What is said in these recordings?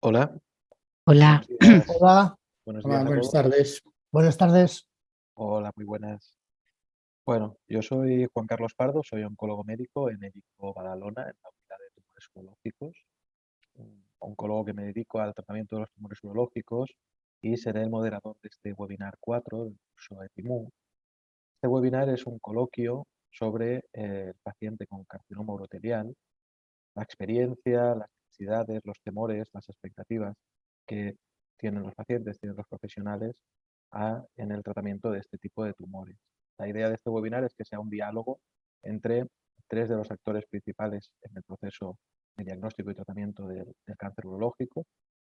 Hola, Hola, buenos días. Hola, Buenos hola, días a buenas todos. tardes. buenas tardes. Hola, muy buenas. Bueno, yo soy Juan Carlos Pardo, soy oncólogo médico en el ICO Badalona, en la unidad de tumores urológicos. Un oncólogo que me dedico al tratamiento de los tumores urológicos y seré el moderador de este webinar 4 del curso EPIMU. Este webinar es un coloquio sobre el paciente con carcinoma urotelial, la experiencia, las necesidades, los temores, las expectativas que tienen los pacientes, tienen los profesionales en el tratamiento de este tipo de tumores. La idea de este webinar es que sea un diálogo entre tres de los actores principales en el proceso de diagnóstico y tratamiento del cáncer urológico.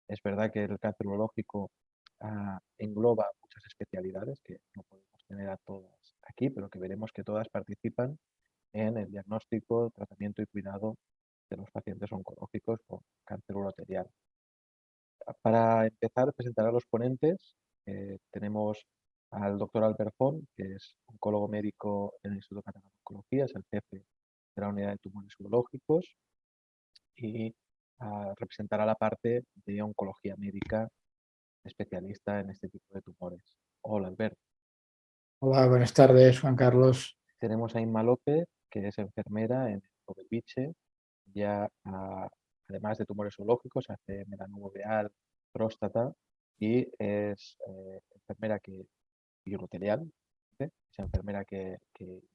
Es verdad que el cáncer urológico engloba muchas especialidades que no podemos tener a todas aquí, pero que veremos que todas participan en el diagnóstico, tratamiento y cuidado de los pacientes oncológicos con cáncer uroterial. Para empezar, presentar a los ponentes. Tenemos al doctor Albert Font, que es oncólogo médico en el Instituto Catalán de Oncología, es el jefe de la unidad de tumores urológicos y representará la parte de oncología médica especialista en este tipo de tumores. Hola, Albert. Hola, buenas tardes, Juan Carlos. Tenemos a Inma López, que es enfermera en Oberbiche, ya además de tumores urológicos, hace melanoma uveal, próstata y es enfermera y urotelial, ¿sí? Es enfermera que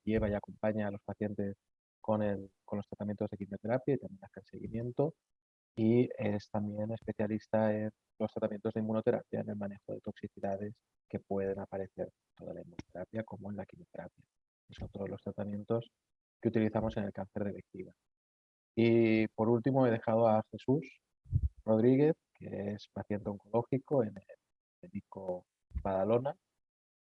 lleva y acompaña a los pacientes con los tratamientos de quimioterapia y también hace el seguimiento, y es también especialista en los tratamientos de inmunoterapia, en el manejo de toxicidades que pueden aparecer tanto en la inmunoterapia como en la quimioterapia. Son todos los tratamientos que utilizamos en el cáncer de vejiga. Y por último he dejado a Jesús Rodríguez, que es paciente oncológico en el médico Badalona.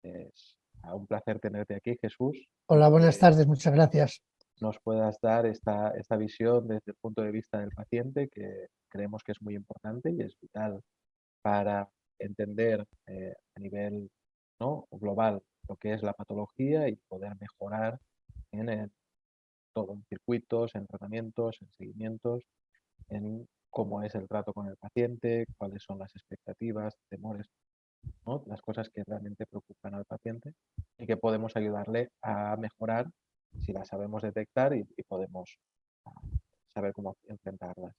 Es un placer tenerte aquí, Jesús, y Hola, buenas que tardes, muchas gracias. nos puedas dar esta visión desde el punto de vista del paciente, que creemos que es muy importante y es vital para entender a nivel, ¿no?, global lo que es la patología y poder mejorar en todo, en circuitos, en tratamientos, en seguimientos, en cómo es el trato con el paciente, cuáles son las expectativas, temores, ¿no?, las cosas que realmente preocupan al paciente y que podemos ayudarle a mejorar si las sabemos detectar y podemos saber cómo enfrentarlas.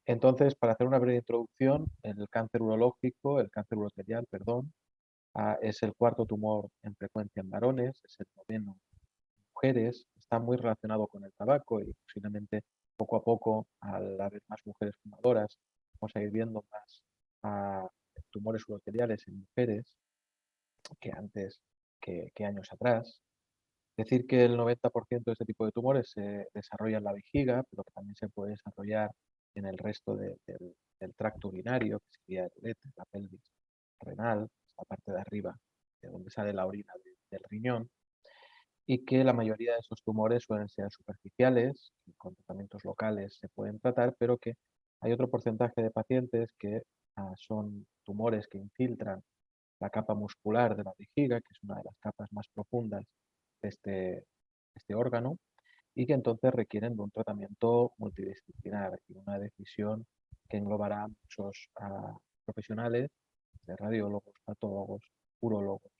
Entonces, para hacer una breve introducción, el cáncer urológico, el cáncer urotelial, perdón, es el cuarto tumor en frecuencia en varones, es el noveno en mujeres, está muy relacionado con el tabaco y posiblemente poco a poco, al haber más mujeres fumadoras, vamos a ir viendo más tumores uroteliales en mujeres que antes, que años atrás. Decir que el 90% de este tipo de tumores se desarrolla en la vejiga, pero que también se puede desarrollar en el resto del tracto urinario, que sería el ureter, la pelvis renal, la parte de arriba, de donde sale la orina del riñón, y que la mayoría de estos tumores suelen ser superficiales, y con tratamientos locales se pueden tratar, pero que hay otro porcentaje de pacientes que son tumores que infiltran la capa muscular de la vejiga, que es una de las capas más profundas de este órgano, y que entonces requieren de un tratamiento multidisciplinar y una decisión que englobará a muchos profesionales, de radiólogos, patólogos, urólogos,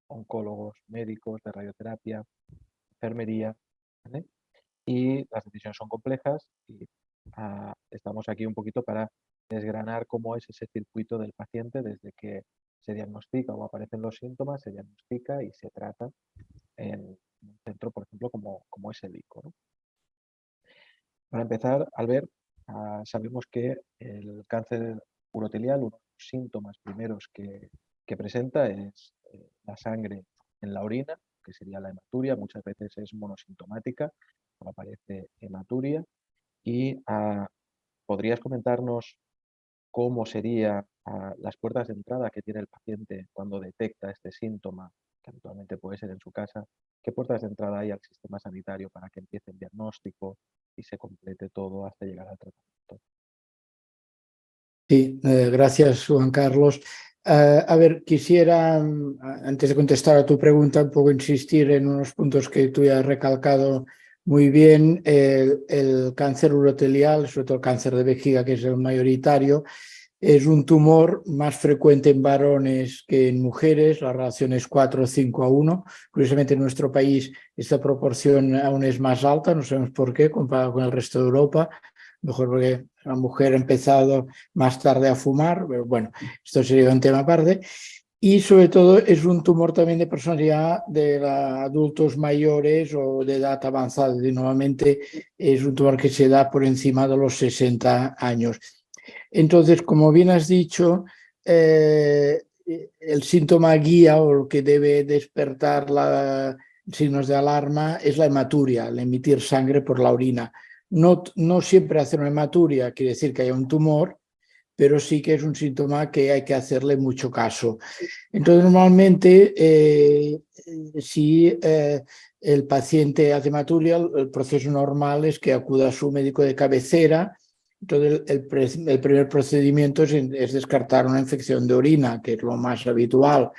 oncólogos, médicos de radioterapia, enfermería, ¿vale? Y las decisiones son complejas y estamos aquí un poquito para desgranar cómo es ese circuito del paciente desde que se diagnostica o aparecen los síntomas, se diagnostica y se trata en un centro, por ejemplo, como es el ICO, ¿no? Para empezar, Albert, sabemos que el cáncer urotelial, uno de los síntomas primeros que presenta es la sangre en la orina, que sería la hematuria, muchas veces es monosintomática, no aparece hematuria. Y ¿podrías comentarnos cómo serían las puertas de entrada que tiene el paciente cuando detecta este síntoma, que habitualmente puede ser en su casa? ¿Qué puertas de entrada hay al sistema sanitario para que empiece el diagnóstico y se complete todo hasta llegar al tratamiento? Sí, gracias, Juan Carlos. A ver, quisiera, antes de contestar a tu pregunta, un poco insistir en unos puntos que tú ya has recalcado muy bien. El cáncer urotelial, sobre todo el cáncer de vejiga, que es el mayoritario, es un tumor más frecuente en varones que en mujeres. La relación es 4 o 5 a 1. Curiosamente, en nuestro país esta proporción aún es más alta, no sabemos por qué, comparado con el resto de Europa. Mejor porque la mujer ha empezado más tarde a fumar, pero bueno, esto sería un tema aparte. Y sobre todo es un tumor también de personas ya de adultos mayores o de edad avanzada. Y nuevamente es un tumor que se da por encima de los 60 años. Entonces, como bien has dicho, el síntoma guía o lo que debe despertar signos de alarma es la hematuria, el emitir sangre por la orina. No siempre hacer una hematuria quiere decir que haya un tumor, pero sí que es un síntoma que hay que hacerle mucho caso. Entonces, normalmente, si el paciente hace hematuria, el proceso normal es que acuda a su médico de cabecera. Entonces, el primer procedimiento es descartar una infección de orina, que es lo más habitual,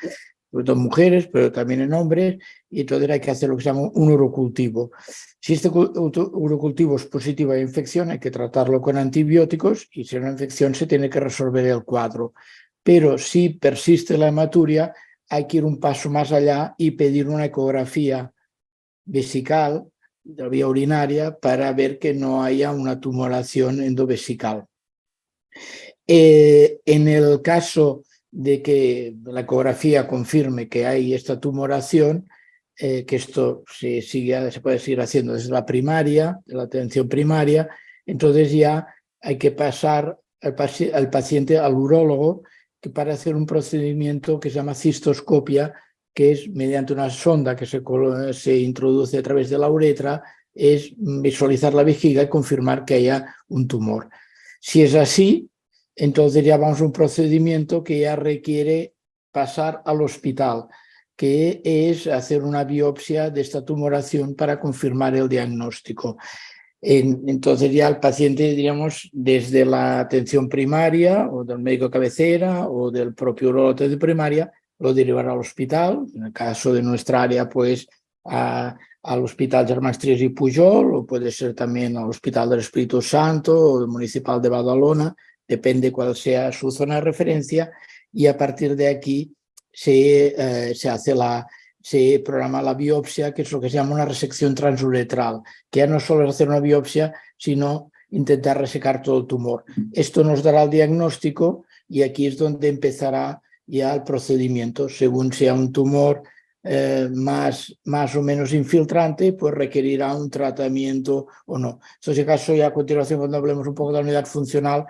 sobre todo en mujeres, pero también en hombres, y entonces hay que hacer lo que se llama un urocultivo. Si este urocultivo es positivo a infección, hay que tratarlo con antibióticos, y si es una infección se tiene que resolver el cuadro. Pero si persiste la hematuria, hay que ir un paso más allá y pedir una ecografía vesical, de la vía urinaria, para ver que no haya una tumoración endovesical. En el caso de que la ecografía confirme que hay esta tumoración, que esto se puede seguir haciendo desde la primaria, de la atención primaria, entonces ya hay que pasar al paciente al urólogo, que para hacer un procedimiento que se llama cistoscopia, que es mediante una sonda que se introduce a través de la uretra, es visualizar la vejiga y confirmar que haya un tumor. Si es así, entonces ya vamos a un procedimiento que ya requiere pasar al hospital, que es hacer una biopsia de esta tumoración para confirmar el diagnóstico. Entonces ya el paciente, diríamos, desde la atención primaria o del médico cabecera o del propio urologo de primaria, lo derivará al hospital. En el caso de nuestra área, pues al Hospital Germans Trias y Pujol, o puede ser también al Hospital del Espíritu Santo o el Municipal de Badalona, depende cuál sea su zona de referencia, y a partir de aquí se programa la biopsia, que es lo que se llama una resección transuretral, que ya no solo es hacer una biopsia, sino intentar resecar todo el tumor. Esto nos dará el diagnóstico y aquí es donde empezará ya el procedimiento. Según sea un tumor más o menos infiltrante, pues requerirá un tratamiento o no. En ese caso, ya a continuación, cuando hablemos un poco de la unidad funcional,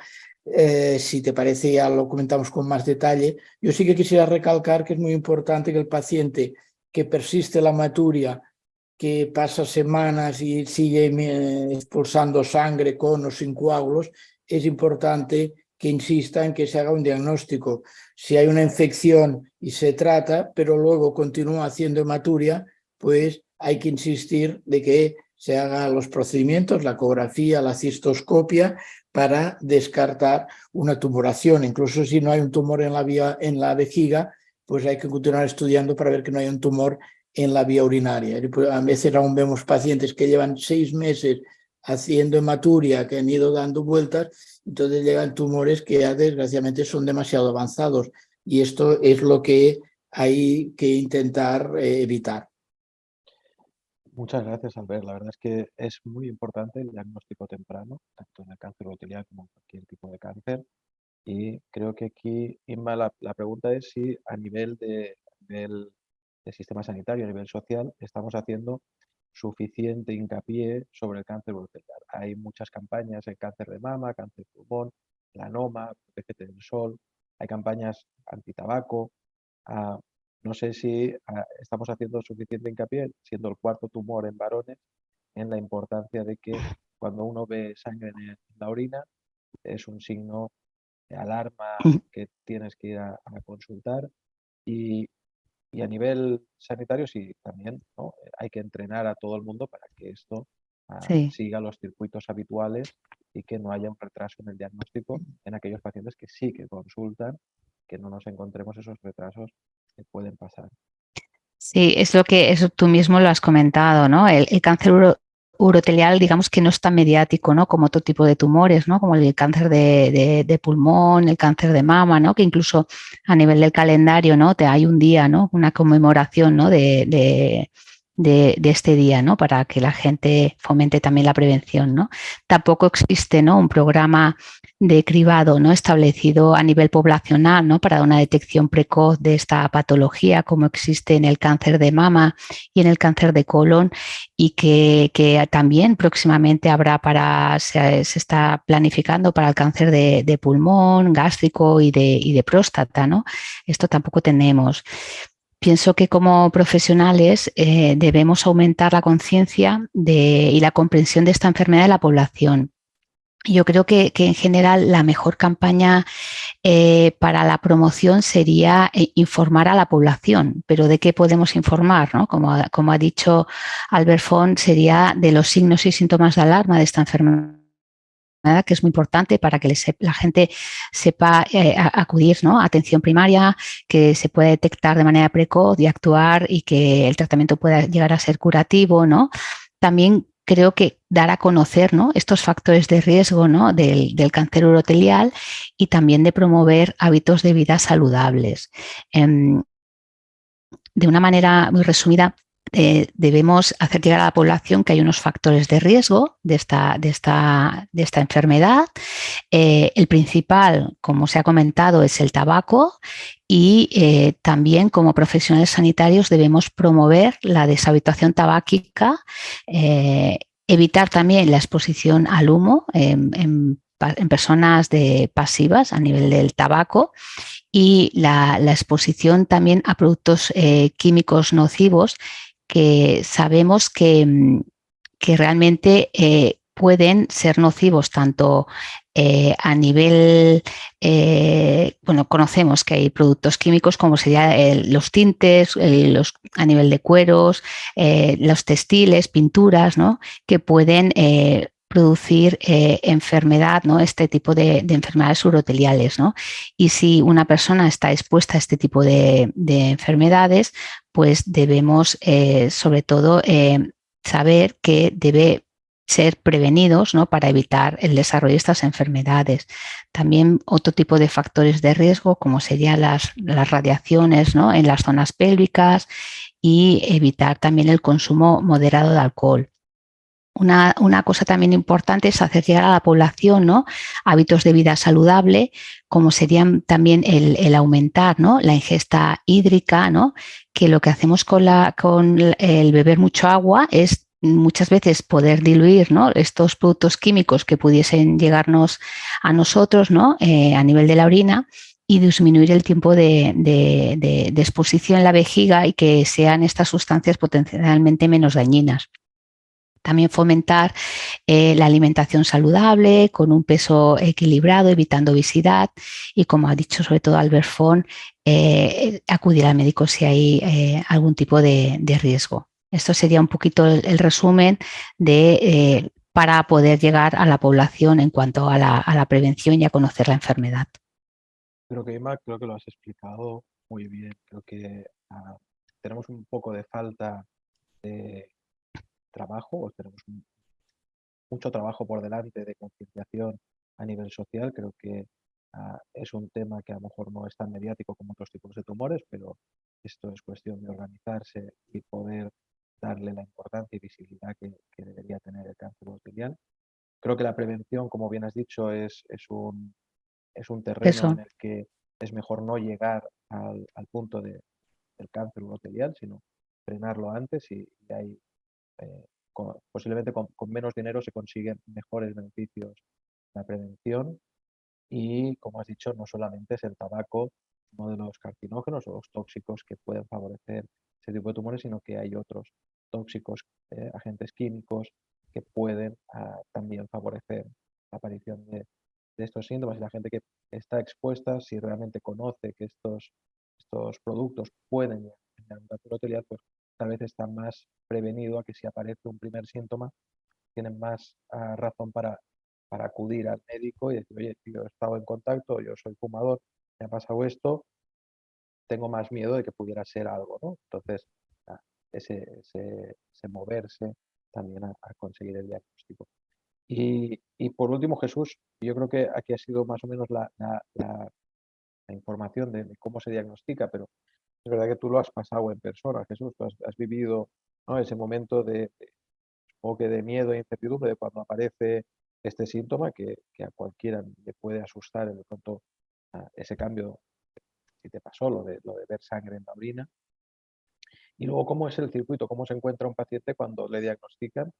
si te parece, ya lo comentamos con más detalle. Yo sí que quisiera recalcar que es muy importante que el paciente que persiste la hematuria, que pasa semanas y sigue expulsando sangre con o sin coágulos, es importante que insista en que se haga un diagnóstico. Si hay una infección y se trata, pero luego continúa haciendo hematuria, pues hay que insistir de que se hagan los procedimientos, la ecografía, la cistoscopia, para descartar una tumoración. Incluso si no hay un tumor en la vejiga, pues hay que continuar estudiando para ver que no hay un tumor en la vía urinaria. A veces aún vemos pacientes que llevan 6 meses haciendo hematuria, que han ido dando vueltas, entonces llegan tumores que ya desgraciadamente son demasiado avanzados, y esto es lo que hay que intentar evitar. Muchas gracias, Albert. La verdad es que es muy importante el diagnóstico temprano, tanto en el cáncer urotelial como en cualquier tipo de cáncer. Y creo que aquí, Inma, la pregunta es si a nivel de sistema sanitario, a nivel social, estamos haciendo suficiente hincapié sobre el cáncer urotelial. Hay muchas campañas en cáncer de mama, cáncer de pulmón, melanoma, protégete del sol, hay campañas antitabaco. ah, no sé si estamos haciendo suficiente hincapié, siendo el cuarto tumor en varones, en la importancia de que cuando uno ve sangre en la orina es un signo de alarma que tienes que ir a consultar. Y, y a nivel sanitario, sí, también, ¿no? Hay que entrenar a todo el mundo para que esto Sí. siga los circuitos habituales y que no haya un retraso en el diagnóstico en aquellos pacientes que sí que consultan, que no nos encontremos esos retrasos que pueden pasar. Sí, es lo que eso tú mismo lo has comentado, ¿no? El cáncer urotelial, digamos que no es tan mediático, ¿no? Como otro tipo de tumores, ¿no? Como el cáncer de pulmón, el cáncer de mama, ¿no? Que incluso a nivel del calendario, ¿no? Hay un día, ¿no? Una conmemoración, ¿no? De este día, ¿no? Para que la gente fomente también la prevención, ¿no? Tampoco existe, ¿no? Un programa de cribado, ¿no? Establecido a nivel poblacional, ¿no? Para una detección precoz de esta patología, como existe en el cáncer de mama y en el cáncer de colon, y que también próximamente habrá se está planificando para el cáncer de pulmón, gástrico y de próstata, ¿no? Esto tampoco tenemos. Pienso que como profesionales debemos aumentar la conciencia y la comprensión de esta enfermedad de la población. Yo creo que en general la mejor campaña para la promoción sería informar a la población, pero ¿de qué podemos informar? ¿No? Como ha dicho Albert Font, sería de los signos y síntomas de alarma de esta enfermedad, que es muy importante para que la gente sepa acudir, ¿no? A atención primaria, que se pueda detectar de manera precoz y actuar, y que el tratamiento pueda llegar a ser curativo, ¿no? También creo que dar a conocer, ¿no? Estos factores de riesgo, ¿no? del cáncer urotelial, y también de promover hábitos de vida saludables. De una manera muy resumida, debemos hacer llegar a la población que hay unos factores de riesgo de esta enfermedad. El principal, como se ha comentado, es el tabaco, y también como profesionales sanitarios debemos promover la deshabituación tabáquica, evitar también la exposición al humo en personas pasivas a nivel del tabaco, y la exposición también a productos químicos nocivos, que sabemos que realmente pueden ser nocivos tanto a nivel, bueno, conocemos que hay productos químicos como serían los tintes, a nivel de cueros, los textiles, pinturas, ¿no? Que pueden producir enfermedad, ¿no? Este tipo de enfermedades uroteliales, ¿no? Y si una persona está expuesta a este tipo de enfermedades, pues debemos sobre todo saber que debe ser prevenidos, ¿no? Para evitar el desarrollo de estas enfermedades. También otro tipo de factores de riesgo, como serían las radiaciones, ¿no? En las zonas pélvicas, y evitar también el consumo moderado de alcohol. Una cosa también importante es hacer llegar a la población, ¿no? Hábitos de vida saludable, como serían también el aumentar, ¿no? La ingesta hídrica, ¿no? Que lo que hacemos con el beber mucho agua es muchas veces poder diluir, ¿no? Estos productos químicos que pudiesen llegarnos a nosotros, ¿no? A nivel de la orina, y disminuir el tiempo de exposición en la vejiga, y que sean estas sustancias potencialmente menos dañinas. También fomentar la alimentación saludable, con un peso equilibrado, evitando obesidad, y, como ha dicho sobre todo Albert Font, acudir al médico si hay algún tipo de riesgo. Esto sería un poquito el resumen para poder llegar a la población en cuanto a la prevención y a conocer la enfermedad. Creo que, Emma, creo que lo has explicado muy bien. Creo que tenemos un poco de falta de trabajo, o tenemos mucho trabajo por delante de concienciación a nivel social. Creo que es un tema que a lo mejor no es tan mediático como otros tipos de tumores, pero esto es cuestión de organizarse y poder darle la importancia y visibilidad que debería tener el cáncer urotelial. Creo que la prevención, como bien has dicho, es un terreno Eso, en el que es mejor no llegar al punto del cáncer urotelial, sino frenarlo antes, y hay posiblemente con menos dinero se consiguen mejores beneficios la prevención. Y, como has dicho, no solamente es el tabaco uno de los carcinógenos o los tóxicos que pueden favorecer ese tipo de tumores, sino que hay otros tóxicos, agentes químicos, que pueden también favorecer la aparición de estos síntomas. Y la gente que está expuesta, si realmente conoce que estos productos pueden generar un cáncer urotelial, pues tal vez está más prevenido a que, si aparece un primer síntoma, tienen más razón para acudir al médico y decir: oye, yo he estado en contacto, yo soy fumador, me ha pasado esto, tengo más miedo de que pudiera ser algo, ¿no? Entonces, ese moverse también a conseguir el diagnóstico. Y por último, Jesús, yo creo que aquí ha sido más o menos la información de cómo se diagnostica, pero es verdad que tú lo has pasado en persona, Jesús, tú has vivido, ¿no?, ese momento supongo que de miedo e incertidumbre de cuando aparece este síntoma que a cualquiera le puede asustar en el pronto ese cambio, si te pasó lo de ver sangre en la orina. Y luego, ¿cómo es el circuito? ¿Cómo se encuentra un paciente cuando le diagnostican?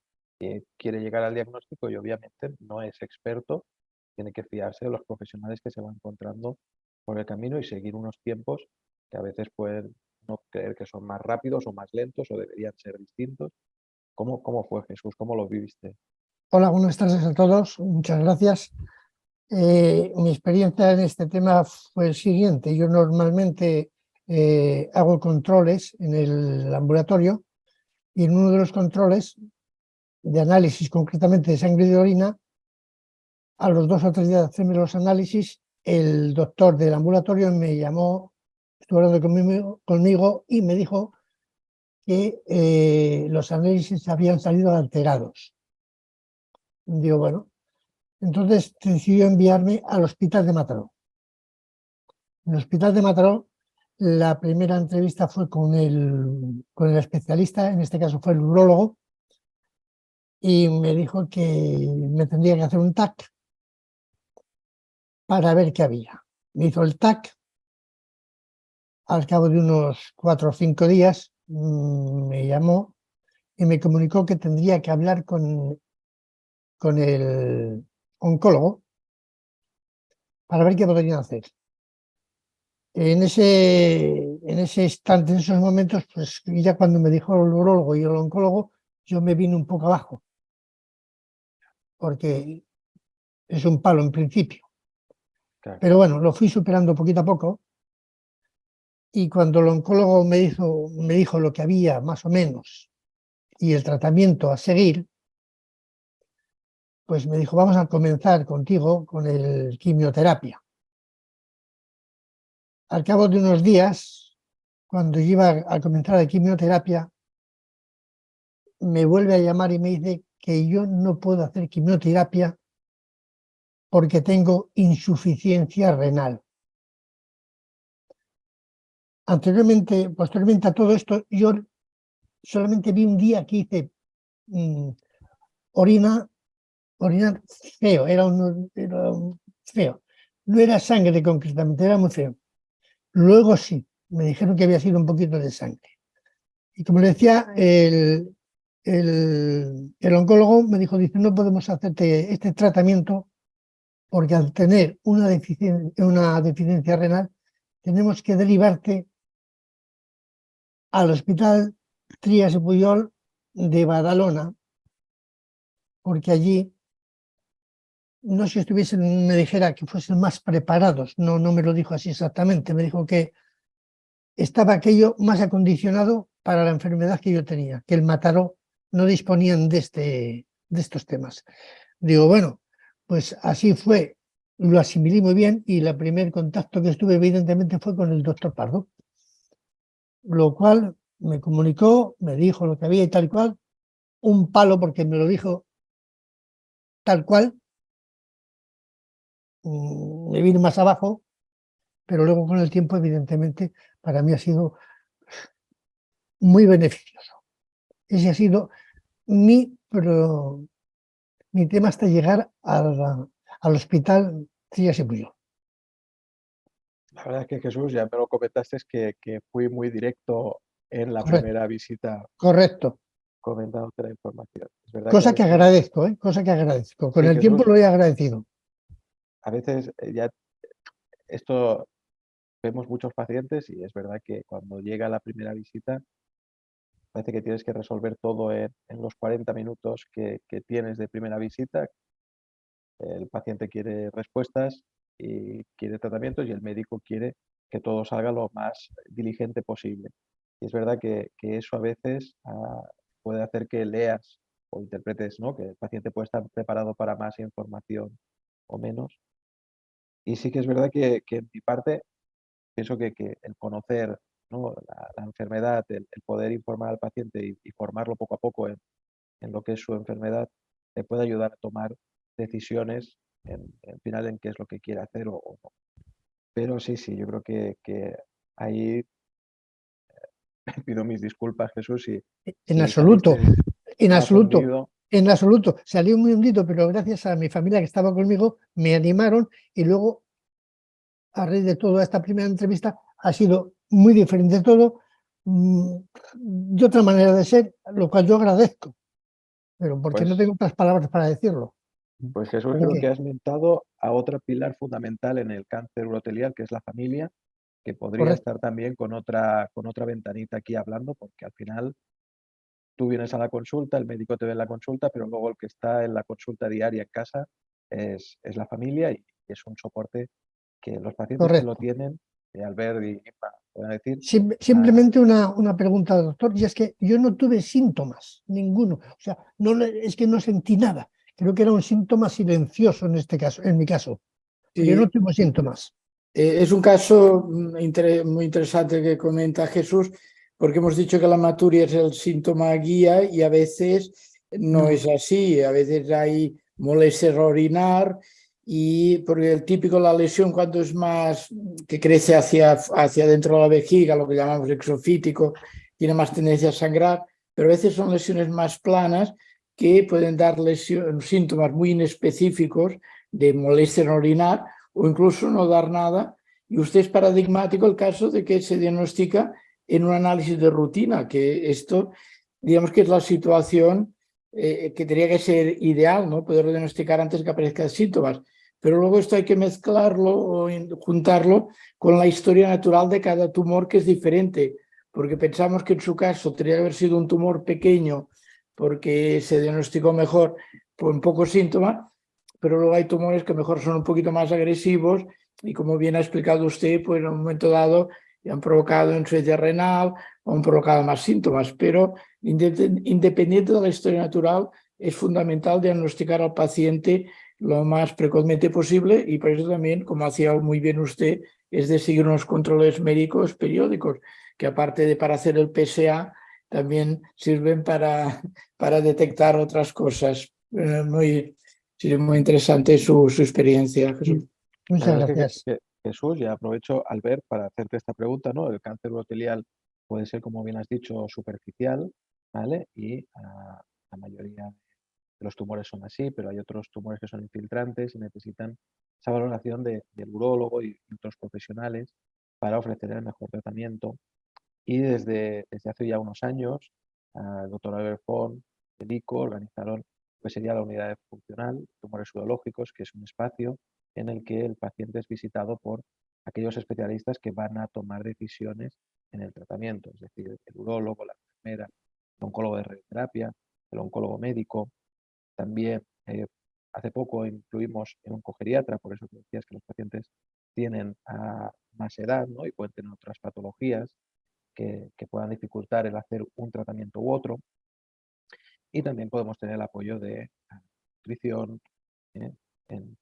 Quiere llegar al diagnóstico y obviamente no es experto, tiene que fiarse de los profesionales que se va encontrando por el camino y seguir unos tiempos que a veces pueden no creer que son más rápidos o más lentos o deberían ser distintos. ¿Cómo fue, Jesús? ¿Cómo lo viviste? Hola, buenas tardes a todos. Muchas gracias. Mi experiencia en este tema fue el siguiente. Yo normalmente hago controles en el ambulatorio y en uno de los controles de análisis, concretamente de sangre y de orina, a los 2 o 3 días de hacerme los análisis, el doctor del ambulatorio me llamó, estuvo hablando conmigo y me dijo que los análisis habían salido alterados. Digo, bueno, entonces decidió enviarme al hospital de Mataró. En el hospital de Mataró, la primera entrevista fue con el especialista, en este caso fue el urólogo, y me dijo que me tendría que hacer un TAC para ver qué había. Me hizo el TAC, al cabo de unos 4 o 5 días me llamó y me comunicó que tendría que hablar con el oncólogo para ver qué podrían hacer. En ese instante, en esos momentos, pues ya cuando me dijo el urólogo y el oncólogo, yo me vine un poco abajo, porque es un palo en principio. Claro. Pero bueno, lo fui superando poquito a poco y cuando el oncólogo me dijo lo que había más o menos y el tratamiento a seguir, pues me dijo, vamos a comenzar contigo con el quimioterapia. Al cabo de unos días, cuando iba a comenzar la quimioterapia, me vuelve a llamar y me dice que yo no puedo hacer quimioterapia porque tengo insuficiencia renal. Posteriormente a todo esto, yo solamente vi un día que hice orinar feo, era un feo. No era sangre concretamente, era muy feo. Luego sí, me dijeron que había sido un poquito de sangre. Y como le decía, el oncólogo me dijo, dice, no podemos hacerte este tratamiento porque al tener una deficiencia renal, tenemos que derivarte al Hospital Trías y Pujol de Badalona, porque allí, no si estuviesen, me dijera que fuesen más preparados, no me lo dijo así exactamente, me dijo que estaba aquello más acondicionado para la enfermedad que yo tenía, que el Mataró no disponían de estos temas. Digo, bueno, pues así fue, lo asimilé muy bien y el primer contacto que estuve evidentemente fue con el doctor Pardo, lo cual me comunicó, me dijo lo que había y tal cual, un palo porque me lo dijo tal cual, me vino más abajo, pero luego con el tiempo evidentemente para mí ha sido muy beneficioso. Ese ha sido mi tema hasta llegar al hospital Trías y Pujol. La verdad es que, Jesús, ya me lo comentaste, es que fui muy directo en la Correcto. primera visita Correcto. comentándote la información. Es verdad que a Cosa que veces, agradezco, ¿eh? Cosa que agradezco. Con sí, el tiempo Jesús, lo he agradecido. a veces ya esto vemos muchos pacientes y es verdad que cuando llega la primera visita parece que tienes que resolver todo en los 40 minutos que tienes de primera visita. El paciente quiere respuestas y quiere tratamientos y el médico quiere que todo salga lo más diligente posible. Y es verdad que eso a veces puede hacer que leas o interpretes, ¿no?, que el paciente puede estar preparado para más información o menos. Y sí que es verdad que en mi parte pienso que el conocer, ¿no?, la enfermedad, el poder informar al paciente y formarlo poco a poco en lo que es su enfermedad, le puede ayudar a tomar decisiones en final en qué es lo que quiere hacer o no. Pero sí, yo creo que ahí pido mis disculpas, Jesús, si En saliste en absoluto, confundido. en absoluto. Salí muy hundido, pero gracias a mi familia que estaba conmigo, me animaron y luego, a raíz de toda esta primera entrevista, ha sido muy diferente todo, de otra manera de ser, lo cual yo agradezco, pero porque no Pues, tengo otras palabras para decirlo. pues Jesús, Así creo que, que has mentado a otro pilar fundamental en el cáncer urotelial, que es la familia, que podría correcto. estar también con otra ventanita aquí hablando, porque al final tú vienes a la consulta, el médico te ve en la consulta, pero luego el que está en la consulta diaria en casa es la familia y es un soporte que los pacientes que lo Correcto. tienen, Albert y Inma, pueden decir, Simplemente una pregunta, doctor, y es que yo no tuve síntomas, ninguno. O sea, es que no sentí nada. Creo que era un síntoma silencioso en este caso, en mi caso. Yo no Sí, tuve síntomas. es un caso muy interesante que comenta Jesús, porque hemos dicho que la hematuria es el síntoma guía y a veces no es así. A veces hay molestias a orinar y porque el típico la lesión cuando es más que crece hacia dentro de la vejiga, lo que llamamos exofítico, tiene más tendencia a sangrar, pero a veces son lesiones más planas que pueden dar síntomas muy inespecíficos de molestia en orinar o incluso no dar nada. Y usted es paradigmático el caso de que se diagnostica en un análisis de rutina, que esto, digamos que es la situación que tendría que ser ideal, ¿no? Poder diagnosticar antes que aparezcan síntomas. Pero luego esto hay que mezclarlo o juntarlo con la historia natural de cada tumor, que es diferente, porque pensamos que en su caso tendría que haber sido un tumor pequeño porque se diagnosticó mejor con pocos síntomas, pero luego hay tumores que mejor son un poquito más agresivos y, como bien ha explicado usted, pues en un momento dado han provocado insuficiencia renal o han provocado más síntomas, pero independiente de la historia natural, es fundamental diagnosticar al paciente lo más precozmente posible y por eso también, como hacía muy bien usted, es de seguir unos controles médicos periódicos, que aparte de para hacer el PSA, también sirven para detectar otras cosas. Sí, muy interesante su experiencia, Jesús. la Muchas verdad es gracias. que Jesús, y aprovecho, Albert, para hacerte esta pregunta, ¿no? El cáncer urotelial puede ser, como bien has dicho, superficial, ¿vale? Y la mayoría de los tumores son así, pero hay otros tumores que son infiltrantes y necesitan esa valoración del urólogo y otros profesionales para ofrecer el mejor tratamiento. Y desde hace ya unos años, el doctor Albert Font, el ICO, organizaron, pues sería la unidad funcional, tumores urológicos, que es un espacio en el que el paciente es visitado por aquellos especialistas que van a tomar decisiones en el tratamiento, es decir, el urólogo, la enfermera, el oncólogo de radioterapia, el oncólogo médico. También hace poco incluimos el oncogeriatra, por eso que decías que los pacientes tienen más edad, ¿no? Y pueden tener otras patologías que puedan dificultar el hacer un tratamiento u otro. Y también podemos tener el apoyo de nutrición ¿eh?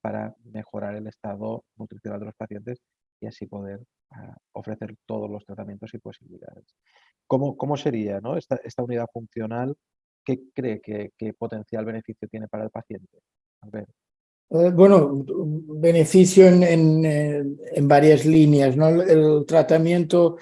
Para mejorar el estado nutricional de los pacientes y así poder ofrecer todos los tratamientos y posibilidades. ¿Cómo sería, ¿no? esta unidad funcional? ¿Qué cree que potencial beneficio tiene para el paciente? A ver. Bueno, beneficio en varias líneas, ¿no? El tratamiento,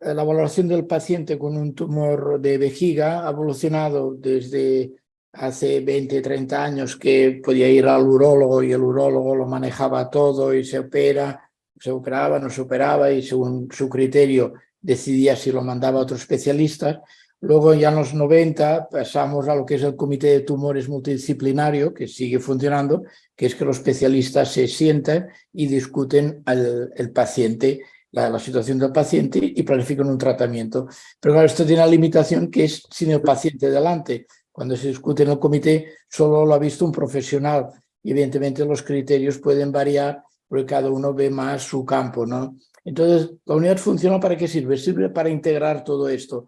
la valoración del paciente con un tumor de vejiga ha evolucionado desde hace 20, 30 años, que podía ir al urólogo y el urólogo lo manejaba todo y se operaba, no se operaba y según su criterio decidía si lo mandaba a otro especialista. Luego ya en los 90 pasamos a lo que es el comité de tumores multidisciplinario, que sigue funcionando, que es que los especialistas se sientan y discuten el paciente, la situación del paciente y planifican un tratamiento. Pero claro, esto tiene la limitación que es sin el paciente delante. Cuando se discute en el comité solo lo ha visto un profesional y evidentemente los criterios pueden variar porque cada uno ve más su campo, ¿no? Entonces, ¿la unidad funcional para qué sirve? Sirve para integrar todo esto.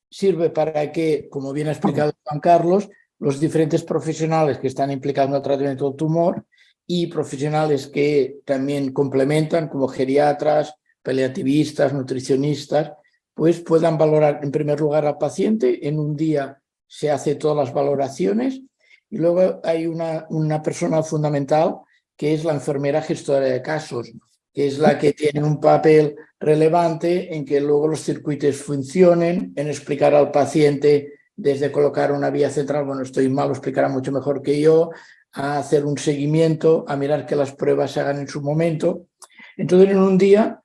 Sirve para que, como bien ha explicado Juan Carlos, los diferentes profesionales que están implicados en el tratamiento del tumor y profesionales que también complementan, como geriatras, paliativistas, nutricionistas, pues puedan valorar en primer lugar al paciente en un día se hace todas las valoraciones y luego hay una persona fundamental que es la enfermera gestora de casos, que es la que tiene un papel relevante en que luego los circuitos funcionen, en explicar al paciente desde colocar una vía central, bueno, estoy mal, lo explicará mucho mejor que yo, a hacer un seguimiento, a mirar que las pruebas se hagan en su momento. Entonces, en un día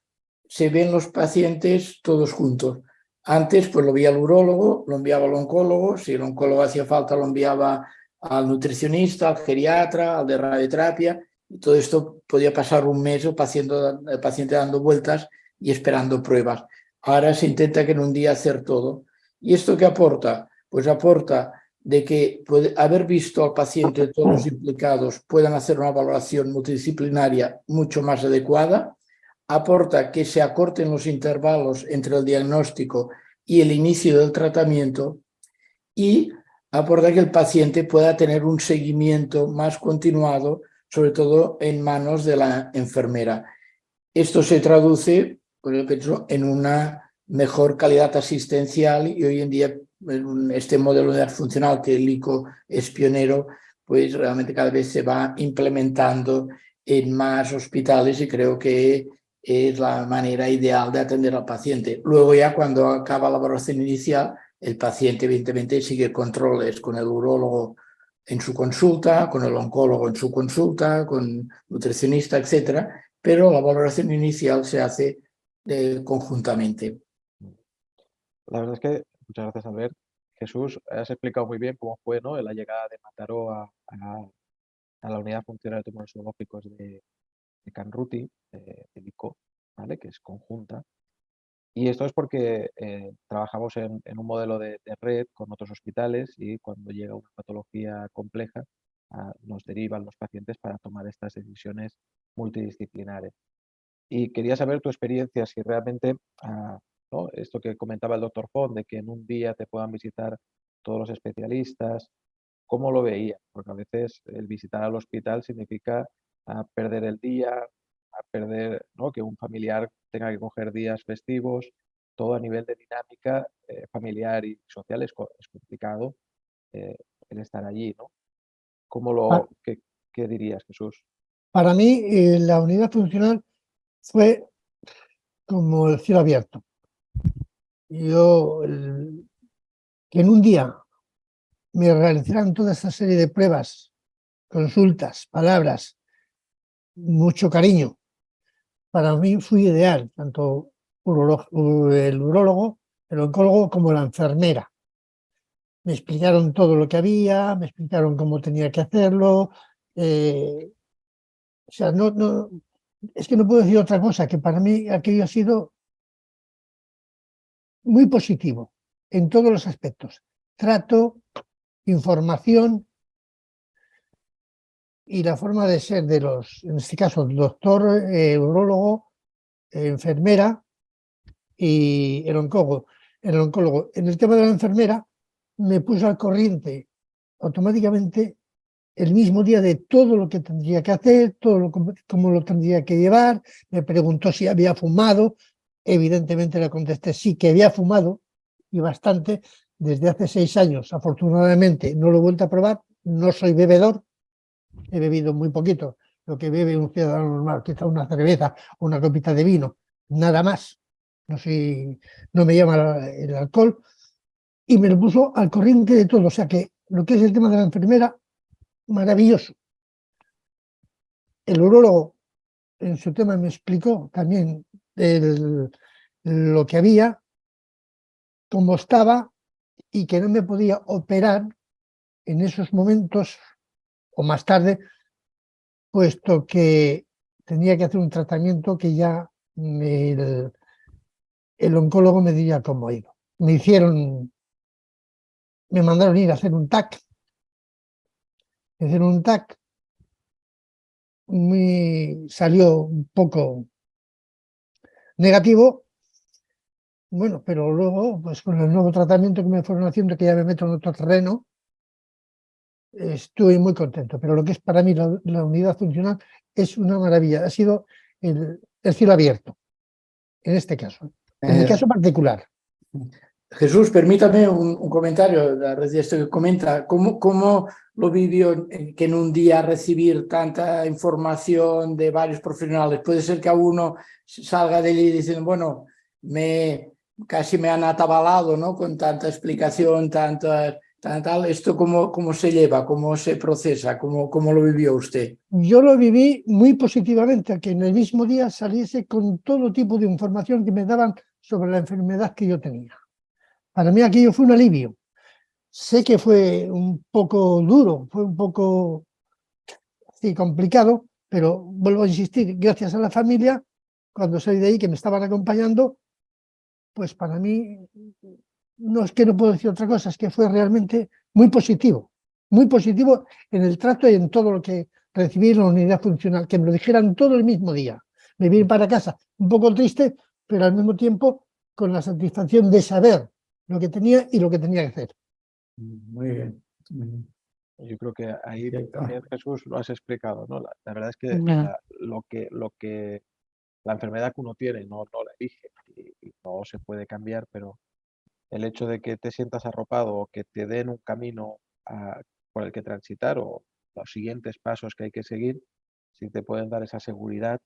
se ven los pacientes todos juntos. Antes, pues lo veía el urólogo, lo enviaba al oncólogo, si el oncólogo hacía falta lo enviaba al nutricionista, al geriatra, al de radioterapia, y todo esto podía pasar un mes el paciente dando vueltas y esperando pruebas. Ahora se intenta que en un día hacer todo. ¿Y esto qué aporta? Pues aporta de que haber visto al paciente, todos los implicados, puedan hacer una valoración multidisciplinaria mucho más adecuada, aporta que se acorten los intervalos entre el diagnóstico y el inicio del tratamiento y aporta que el paciente pueda tener un seguimiento más continuado, sobre todo en manos de la enfermera. Esto se traduce, pues yo pienso, en una mejor calidad asistencial y hoy en día en este modelo de unidad funcional que el ICO es pionero, pues realmente cada vez se va implementando en más hospitales y creo que es la manera ideal de atender al paciente. Luego ya cuando acaba la valoración inicial, el paciente evidentemente sigue controles con el urólogo en su consulta, con el oncólogo en su consulta, con nutricionista, etcétera, pero la valoración inicial se hace conjuntamente. La verdad es que, muchas gracias, Albert. Jesús, has explicado muy bien cómo fue, ¿no?, la llegada de Mataró a la unidad funcional de tumores zoológicos de Canruti, del ICO, ¿vale?, que es conjunta. Y esto es porque trabajamos en un modelo de red con otros hospitales y cuando llega una patología compleja nos derivan los pacientes para tomar estas decisiones multidisciplinares. Y quería saber tu experiencia, si realmente, ¿no?, esto que comentaba el doctor Font, de que en un día te puedan visitar todos los especialistas, ¿cómo lo veías? Porque a veces el visitar al hospital significa perder el día, perder, ¿no?, que un familiar tenga que coger días festivos, todo a nivel de dinámica familiar y social es complicado el estar allí, ¿no? Pa- ¿Qué dirías, Jesús? Para mí, la unidad funcional fue como el cielo abierto. Que en un día me realizaran toda esta serie de pruebas, consultas, palabras, mucho cariño, para mí fue ideal, tanto el urólogo, el oncólogo como la enfermera. Me explicaron todo lo que había, me explicaron cómo tenía que hacerlo. O sea, es que no puedo decir otra cosa, que para mí aquello ha sido muy positivo en todos los aspectos. Trato, información y la forma de ser de en este caso, doctor, urólogo, enfermera y el oncólogo. En el tema de la enfermera, me puso al corriente automáticamente el mismo día de todo lo que tendría que hacer, cómo lo tendría que llevar. Me preguntó si había fumado. Evidentemente le contesté sí, que había fumado y bastante desde hace 6 años. Afortunadamente no lo he vuelto a probar, no soy bebedor, he bebido muy poquito, lo que bebe un ciudadano normal, quizá una cerveza o una copita de vino, nada más. No me llama el alcohol y me lo puso al corriente de todo. O sea que lo que es el tema de la enfermera, maravilloso. El urólogo en su tema me explicó también lo que había, cómo estaba y que no me podía operar en esos momentos o más tarde, puesto que tenía que hacer un tratamiento que ya el oncólogo me diría cómo iba. Me mandaron ir a hacer un TAC. Salió un poco negativo, bueno, pero luego, pues con el nuevo tratamiento que me fueron haciendo, que ya me meto en otro terreno, estoy muy contento. Pero lo que es para mí la unidad funcional es una maravilla. Ha sido el cielo abierto, en este caso, en mi caso particular. Jesús, permítame un comentario a raíz de esto que comenta. ¿Cómo lo vivió que en un día recibir tanta información de varios profesionales? Puede ser que a uno salga de allí diciendo, bueno, casi me han atabalado, ¿no? Con tanta explicación, tal. ¿Esto cómo se lleva, cómo se procesa, cómo lo vivió usted? Yo lo viví muy positivamente, que en el mismo día saliese con todo tipo de información que me daban sobre la enfermedad que yo tenía. Para mí aquello fue un alivio. Sé que fue un poco duro, fue un poco sí, complicado, pero vuelvo a insistir, gracias a la familia, cuando salí de ahí, que me estaban acompañando, pues para mí, no es que no puedo decir otra cosa, es que fue realmente muy positivo en el trato y en todo lo que recibí en la unidad funcional, que me lo dijeran todo el mismo día. Me vine para casa un poco triste, pero al mismo tiempo con la satisfacción de saber lo que tenía y lo que tenía que hacer. Muy bien. Yo creo que ahí también, Jesús, lo has explicado, ¿no? La verdad es que Bueno, lo que la enfermedad que uno tiene no la elige y no se puede cambiar, pero el hecho de que te sientas arropado o que te den un camino por el que transitar o los siguientes pasos que hay que seguir, si te pueden dar esa seguridad,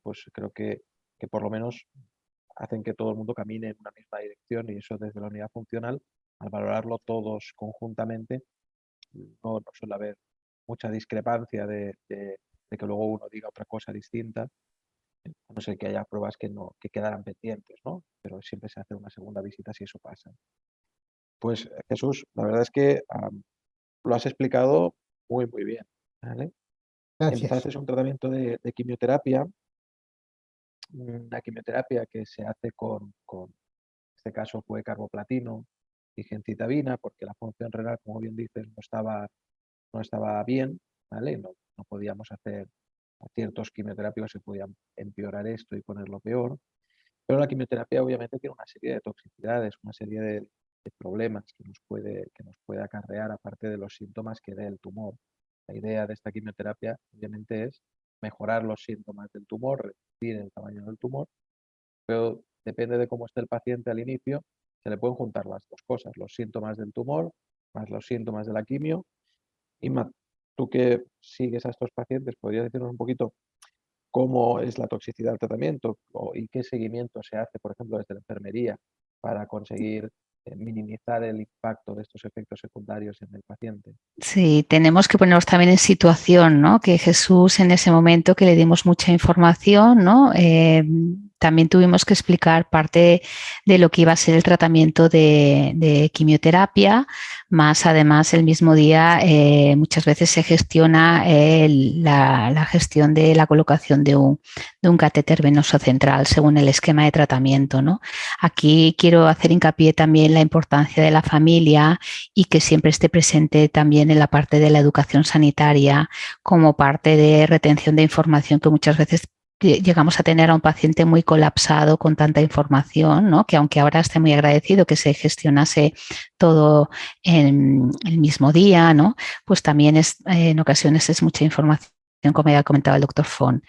pues creo que por lo menos hacen que todo el mundo camine en una misma dirección y eso desde la unidad funcional, al valorarlo todos conjuntamente, no suele haber mucha discrepancia de que luego uno diga otra cosa distinta, a no ser que haya pruebas que quedaran pendientes, ¿no? Pero siempre se hace una segunda visita si eso pasa. Pues Jesús, la verdad es que lo has explicado muy bien, ¿vale? Gracias. Empezaste un tratamiento de quimioterapia, una quimioterapia que se hace en este caso fue carboplatino y gencitabina, porque la función renal, como bien dices, no estaba bien, ¿vale? No podíamos hacer ciertos quimioterapios, se podían empeorar esto y ponerlo peor. Pero la quimioterapia obviamente tiene una serie de toxicidades, una serie de problemas que nos puede acarrear, aparte de los síntomas que dé el tumor. La idea de esta quimioterapia obviamente es mejorar los síntomas del tumor, reducir el tamaño del tumor, pero depende de cómo esté el paciente al inicio, se le pueden juntar las dos cosas, los síntomas del tumor más los síntomas de la quimio. Inma, tú que sigues a estos pacientes, ¿podrías decirnos un poquito cómo es la toxicidad del tratamiento y qué seguimiento se hace, por ejemplo, desde la enfermería para conseguir minimizar el impacto de estos efectos secundarios en el paciente? sí, tenemos que ponernos también en situación, ¿no? Que Jesús en ese momento que le dimos mucha información, ¿no? También tuvimos que explicar parte de lo que iba a ser el tratamiento de quimioterapia, más además el mismo día muchas veces se gestiona la gestión de la colocación de un catéter venoso central según el esquema de tratamiento, ¿no? Aquí quiero hacer hincapié también en la importancia de la familia y que siempre esté presente también en la parte de la educación sanitaria como parte de retención de información que muchas veces llegamos a tener a un paciente muy colapsado con tanta información, ¿no? Que aunque ahora esté muy agradecido que se gestionase todo en el mismo día, ¿no? Pues también en ocasiones es mucha información, como ya comentaba el doctor Fon.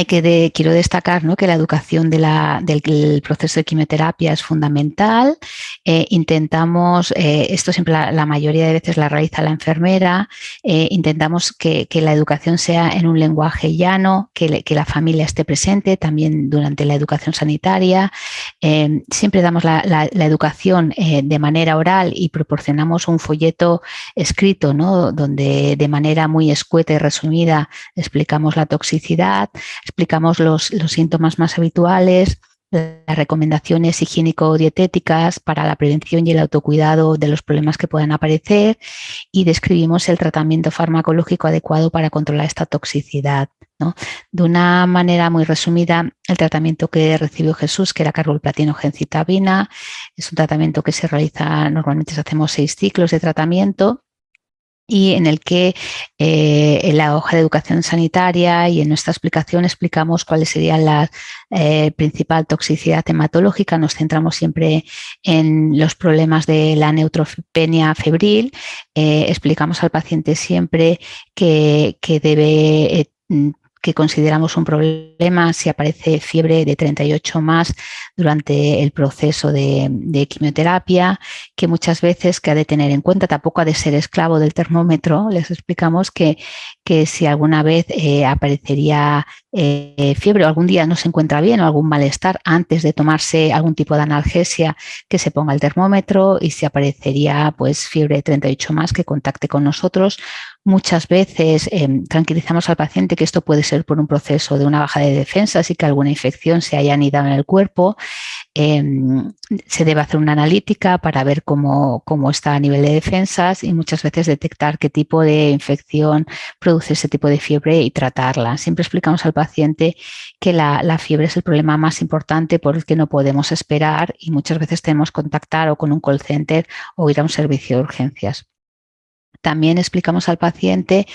Quiero destacar, ¿no? Que la educación del proceso de quimioterapia es fundamental. Intentamos, esto siempre la mayoría de veces la realiza la enfermera, intentamos que la educación sea en un lenguaje llano, que la familia esté presente también durante la educación sanitaria. Siempre damos la educación de manera oral y proporcionamos un folleto escrito, ¿no? Donde de manera muy escueta y resumida explicamos la toxicidad, explicamos los síntomas más habituales, las recomendaciones higiénico-dietéticas para la prevención y el autocuidado de los problemas que puedan aparecer y describimos el tratamiento farmacológico adecuado para controlar esta toxicidad, ¿no? De una manera muy resumida, el tratamiento que recibió Jesús, que era carboplatino gencitabina, es un tratamiento que se realiza, normalmente hacemos 6 ciclos de tratamiento, y en el que en la hoja de educación sanitaria y en nuestra explicación explicamos cuáles serían la principal toxicidad hematológica. Nos centramos siempre en los problemas de la neutropenia febril. Explicamos al paciente siempre que debe que consideramos un problema si aparece fiebre de 38 más durante el proceso de quimioterapia, que muchas veces que ha de tener en cuenta, tampoco ha de ser esclavo del termómetro. Les explicamos que si alguna vez aparecería fiebre o algún día no se encuentra bien o algún malestar, antes de tomarse algún tipo de analgesia, que se ponga el termómetro, y si aparecería pues fiebre de 38 más, que contacte con nosotros. Muchas veces tranquilizamos al paciente que esto puede ser por un proceso de una baja de defensas y que alguna infección se haya anidado en el cuerpo. Se debe hacer una analítica para ver cómo está a nivel de defensas y muchas veces detectar qué tipo de infección produce ese tipo de fiebre y tratarla. Siempre explicamos al paciente que la fiebre es el problema más importante por el que no podemos esperar y muchas veces tenemos que contactar o con un call center o ir a un servicio de urgencias. También explicamos al paciente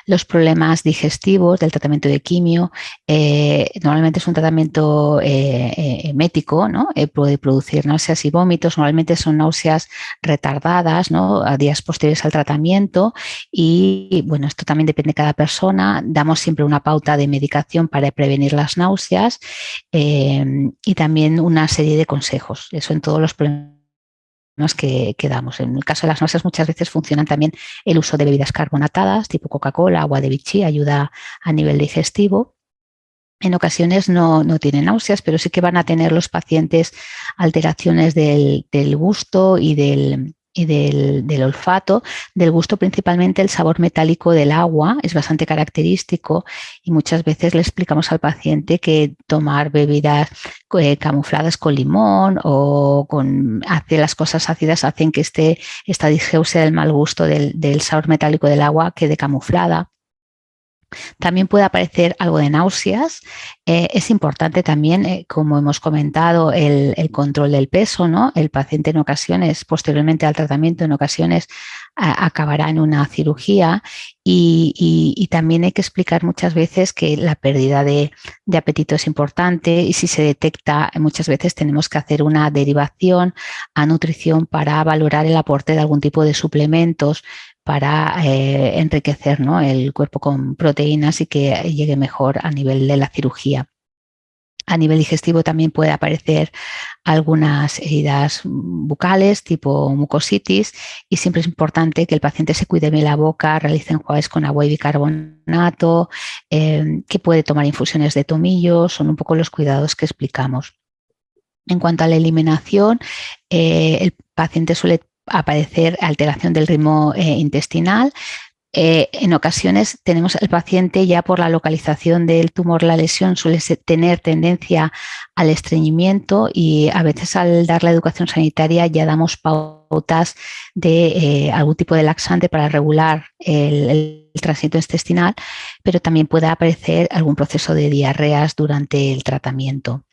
los problemas digestivos del tratamiento de quimio. Normalmente es un tratamiento emético, ¿no? Puede producir náuseas y vómitos. Normalmente son náuseas retardadas, ¿no? A días posteriores al tratamiento. Y bueno, esto también depende de cada persona. Damos siempre una pauta de medicación para prevenir las náuseas y también una serie de consejos. Eso en todos los problemas que damos. En el caso de las náuseas muchas veces funcionan también el uso de bebidas carbonatadas tipo Coca-Cola, agua de Vichy, ayuda a nivel digestivo. En ocasiones no tienen náuseas, pero sí que van a tener los pacientes alteraciones del gusto y del olfato. Del gusto, principalmente el sabor metálico del agua es bastante característico y muchas veces le explicamos al paciente que tomar bebidas camufladas con limón o hacer las cosas ácidas hacen que esta disgeusia del mal gusto del sabor metálico del agua quede camuflada. También puede aparecer algo de náuseas. Es importante también, como hemos comentado, el control del peso, ¿no? El paciente en ocasiones, posteriormente al tratamiento, en ocasiones acabará en una cirugía y también hay que explicar muchas veces que la pérdida de apetito es importante y si se detecta, muchas veces tenemos que hacer una derivación a nutrición para valorar el aporte de algún tipo de suplementos para enriquecer, ¿no? el cuerpo con proteínas y que llegue mejor a nivel de la cirugía. A nivel digestivo también puede aparecer algunas heridas bucales tipo mucositis y siempre es importante que el paciente se cuide bien la boca, realice enjuagues con agua y bicarbonato, que puede tomar infusiones de tomillo, son un poco los cuidados que explicamos. En cuanto a la eliminación, el paciente suele aparecer alteración del ritmo intestinal. En ocasiones tenemos al paciente ya por la localización del tumor, la lesión suele tener tendencia al estreñimiento y a veces al dar la educación sanitaria ya damos pautas de algún tipo de laxante para regular el tránsito intestinal, pero también puede aparecer algún proceso de diarreas durante el tratamiento.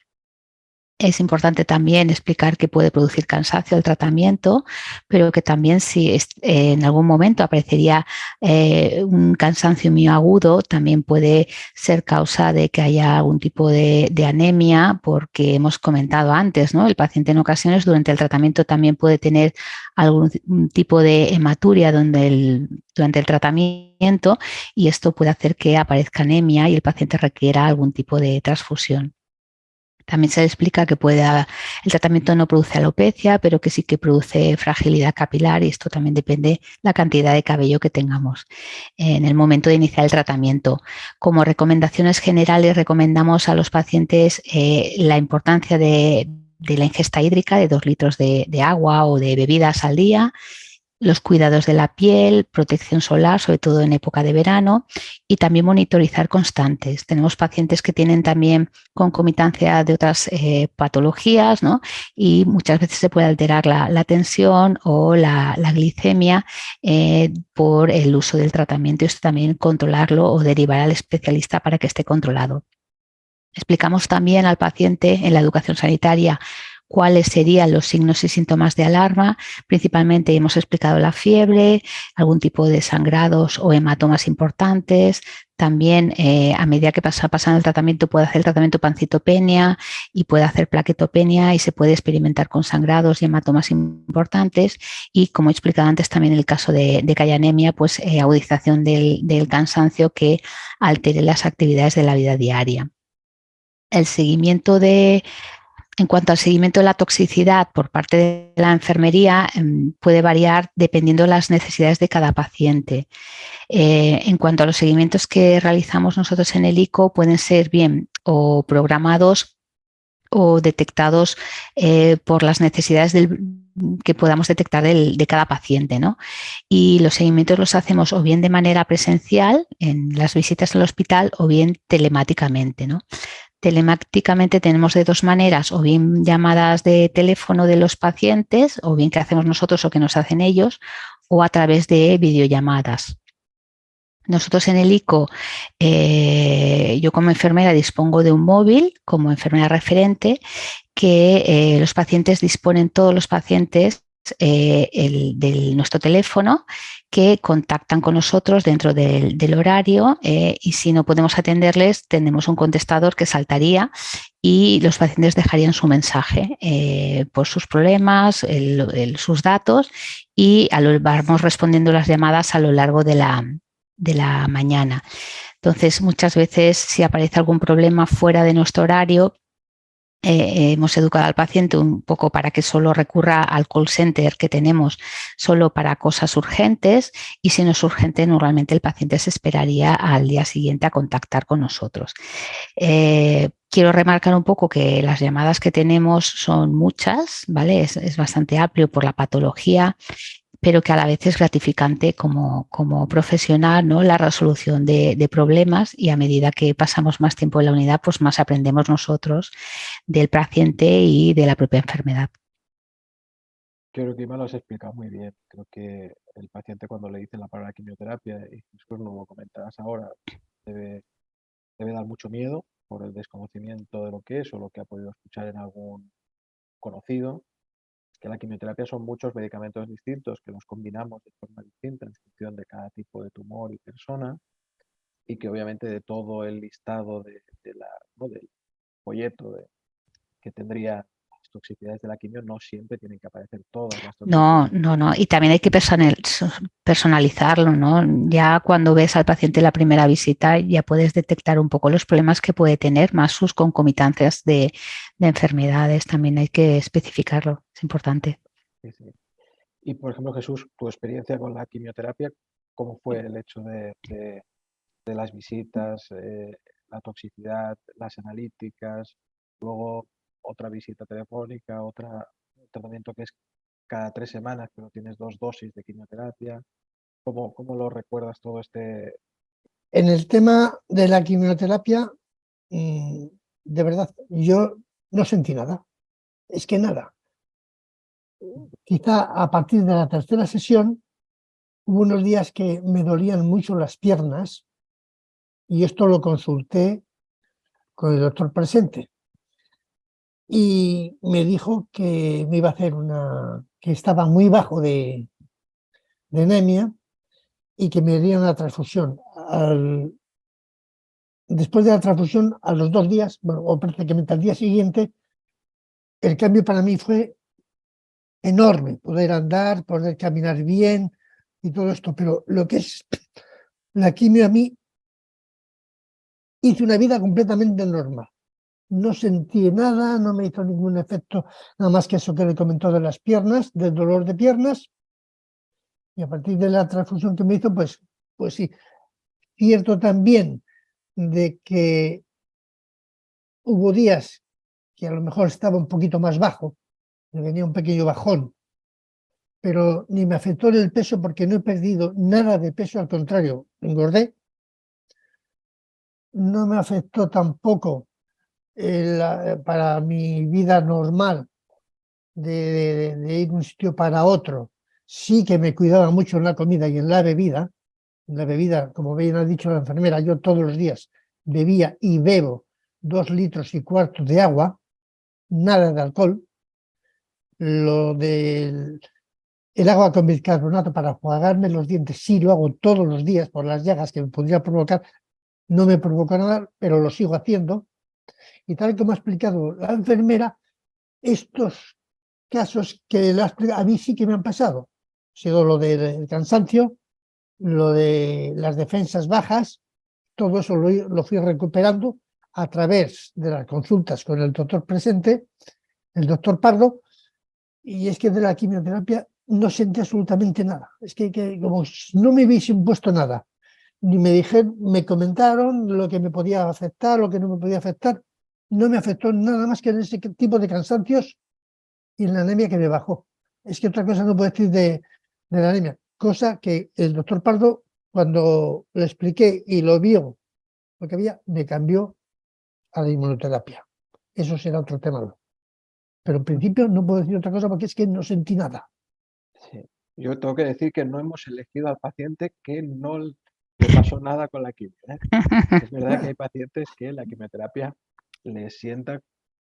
Es importante también explicar que puede producir cansancio el tratamiento, pero que también si en algún momento aparecería un cansancio mioagudo, también puede ser causa de que haya algún tipo de anemia, porque hemos comentado antes, ¿no? El paciente en ocasiones durante el tratamiento también puede tener algún tipo de hematuria durante el tratamiento y esto puede hacer que aparezca anemia y el paciente requiera algún tipo de transfusión. También se le explica que el tratamiento no produce alopecia, pero que sí que produce fragilidad capilar y esto también depende de la cantidad de cabello que tengamos en el momento de iniciar el tratamiento. Como recomendaciones generales, recomendamos a los pacientes la importancia de la ingesta hídrica de 2 litros de agua o de bebidas al día, los cuidados de la piel, protección solar, sobre todo en época de verano, y también monitorizar constantes. Tenemos pacientes que tienen también concomitancia de otras patologías, ¿no? Y muchas veces se puede alterar la tensión o la glicemia por el uso del tratamiento y esto también controlarlo o derivar al especialista para que esté controlado. Explicamos también al paciente en la educación sanitaria cuáles serían los signos y síntomas de alarma. Principalmente hemos explicado la fiebre, algún tipo de sangrados o hematomas importantes. También a medida que pasando el tratamiento puede hacer el tratamiento pancitopenia y puede hacer plaquetopenia y se puede experimentar con sangrados y hematomas importantes. Y como he explicado antes también en el caso de que haya anemia, pues agudización del cansancio que altere las actividades de la vida diaria. El seguimiento en cuanto al seguimiento de la toxicidad por parte de la enfermería, puede variar dependiendo de las necesidades de cada paciente. En cuanto a los seguimientos que realizamos nosotros en el ICO, pueden ser bien o programados o detectados por las necesidades que podamos detectar de cada paciente, ¿no? Y los seguimientos los hacemos o bien de manera presencial en las visitas al hospital o bien telemáticamente, ¿no? Telemáticamente tenemos de dos maneras, o bien llamadas de teléfono de los pacientes, o bien que hacemos nosotros o que nos hacen ellos, o a través de videollamadas. Nosotros en el ICO, yo como enfermera dispongo de un móvil como enfermera referente que los pacientes disponen, todos los pacientes, de nuestro teléfono, que contactan con nosotros dentro del horario y si no podemos atenderles tenemos un contestador que saltaría y los pacientes dejarían su mensaje por sus problemas, sus datos y vamos respondiendo las llamadas a lo largo de la mañana. Entonces, muchas veces si aparece algún problema fuera de nuestro horario, hemos educado al paciente un poco para que solo recurra al call center que tenemos solo para cosas urgentes y si no es urgente, normalmente el paciente se esperaría al día siguiente a contactar con nosotros. Quiero remarcar un poco que las llamadas que tenemos son muchas, ¿vale? Es bastante amplio por la patología, pero que a la vez es gratificante como profesional, ¿no? La resolución de problemas y a medida que pasamos más tiempo en la unidad, pues más aprendemos nosotros del paciente y de la propia enfermedad. Creo que me lo has explicado muy bien. Creo que el paciente cuando le dicen la palabra quimioterapia, y después lo comentarás ahora, debe dar mucho miedo por el desconocimiento de lo que es o lo que ha podido escuchar en algún conocido. Que la quimioterapia son muchos medicamentos distintos que los combinamos de forma distinta en función de cada tipo de tumor y persona y que obviamente de todo el listado ¿no? del folleto que tendría las toxicidades de la quimio no siempre tienen que aparecer todas las toxicidades. No. Y también hay que personalizarlo, ¿no? Ya cuando ves al paciente la primera visita ya puedes detectar un poco los problemas que puede tener, más sus concomitancias de enfermedades. También hay que especificarlo, es importante. Sí, sí. Y por ejemplo, Jesús, tu experiencia con la quimioterapia, ¿cómo fue el hecho de las visitas, la toxicidad, las analíticas, luego otra visita telefónica, un tratamiento que es cada 3 semanas, pero tienes 2 dosis de quimioterapia? ¿Cómo lo recuerdas todo este? En el tema de la quimioterapia, de verdad, yo no sentí nada. Es que nada. Quizá a partir de la tercera sesión hubo unos días que me dolían mucho las piernas y esto lo consulté con el doctor presente y me dijo que me iba a hacer que estaba muy bajo de anemia y que me haría una transfusión. Después de la transfusión, a los 2 días, bueno, o prácticamente al día siguiente, el cambio para mí fue enorme, poder andar, poder caminar bien y todo esto, pero lo que es la quimio a mí hice una vida completamente normal. No sentí nada, no me hizo ningún efecto, nada más que eso que le comentó de las piernas, del dolor de piernas, y a partir de la transfusión que me hizo, pues sí. Cierto también de que hubo días que a lo mejor estaba un poquito más bajo, me venía un pequeño bajón, pero ni me afectó en el peso porque no he perdido nada de peso, al contrario, engordé. No me afectó tampoco para mi vida normal de ir de un sitio para otro. Sí que me cuidaba mucho en la comida y en la bebida. En la bebida, como bien ha dicho la enfermera, yo todos los días bebía y bebo 2,25 litros de agua, nada de alcohol. Lo del el agua con bicarbonato para enjuagarme los dientes, sí lo hago todos los días por las llagas que me podría provocar, no me provoca nada, pero lo sigo haciendo. Y tal como ha explicado la enfermera, estos casos que a mí sí que me han pasado, ha sido lo del cansancio, lo de las defensas bajas, todo eso lo fui recuperando a través de las consultas con el doctor presente, el doctor Pardo, y es que de la quimioterapia no sentí absolutamente nada. Es que como no me hubiesen puesto nada, ni me dijeron, me comentaron lo que me podía afectar, lo que no me podía afectar, no me afectó nada más que en ese tipo de cansancios y en la anemia que me bajó. Es que otra cosa no puedo decir de la anemia, cosa que el doctor Pardo, cuando le expliqué y lo vio lo que había, me cambió a la inmunoterapia. Eso será otro tema. Pero en principio no puedo decir otra cosa porque es que no sentí nada. Sí. Yo tengo que decir que no hemos elegido al paciente que no le pasó nada con la quimio, ¿eh? Es verdad que hay pacientes que la quimioterapia les sienta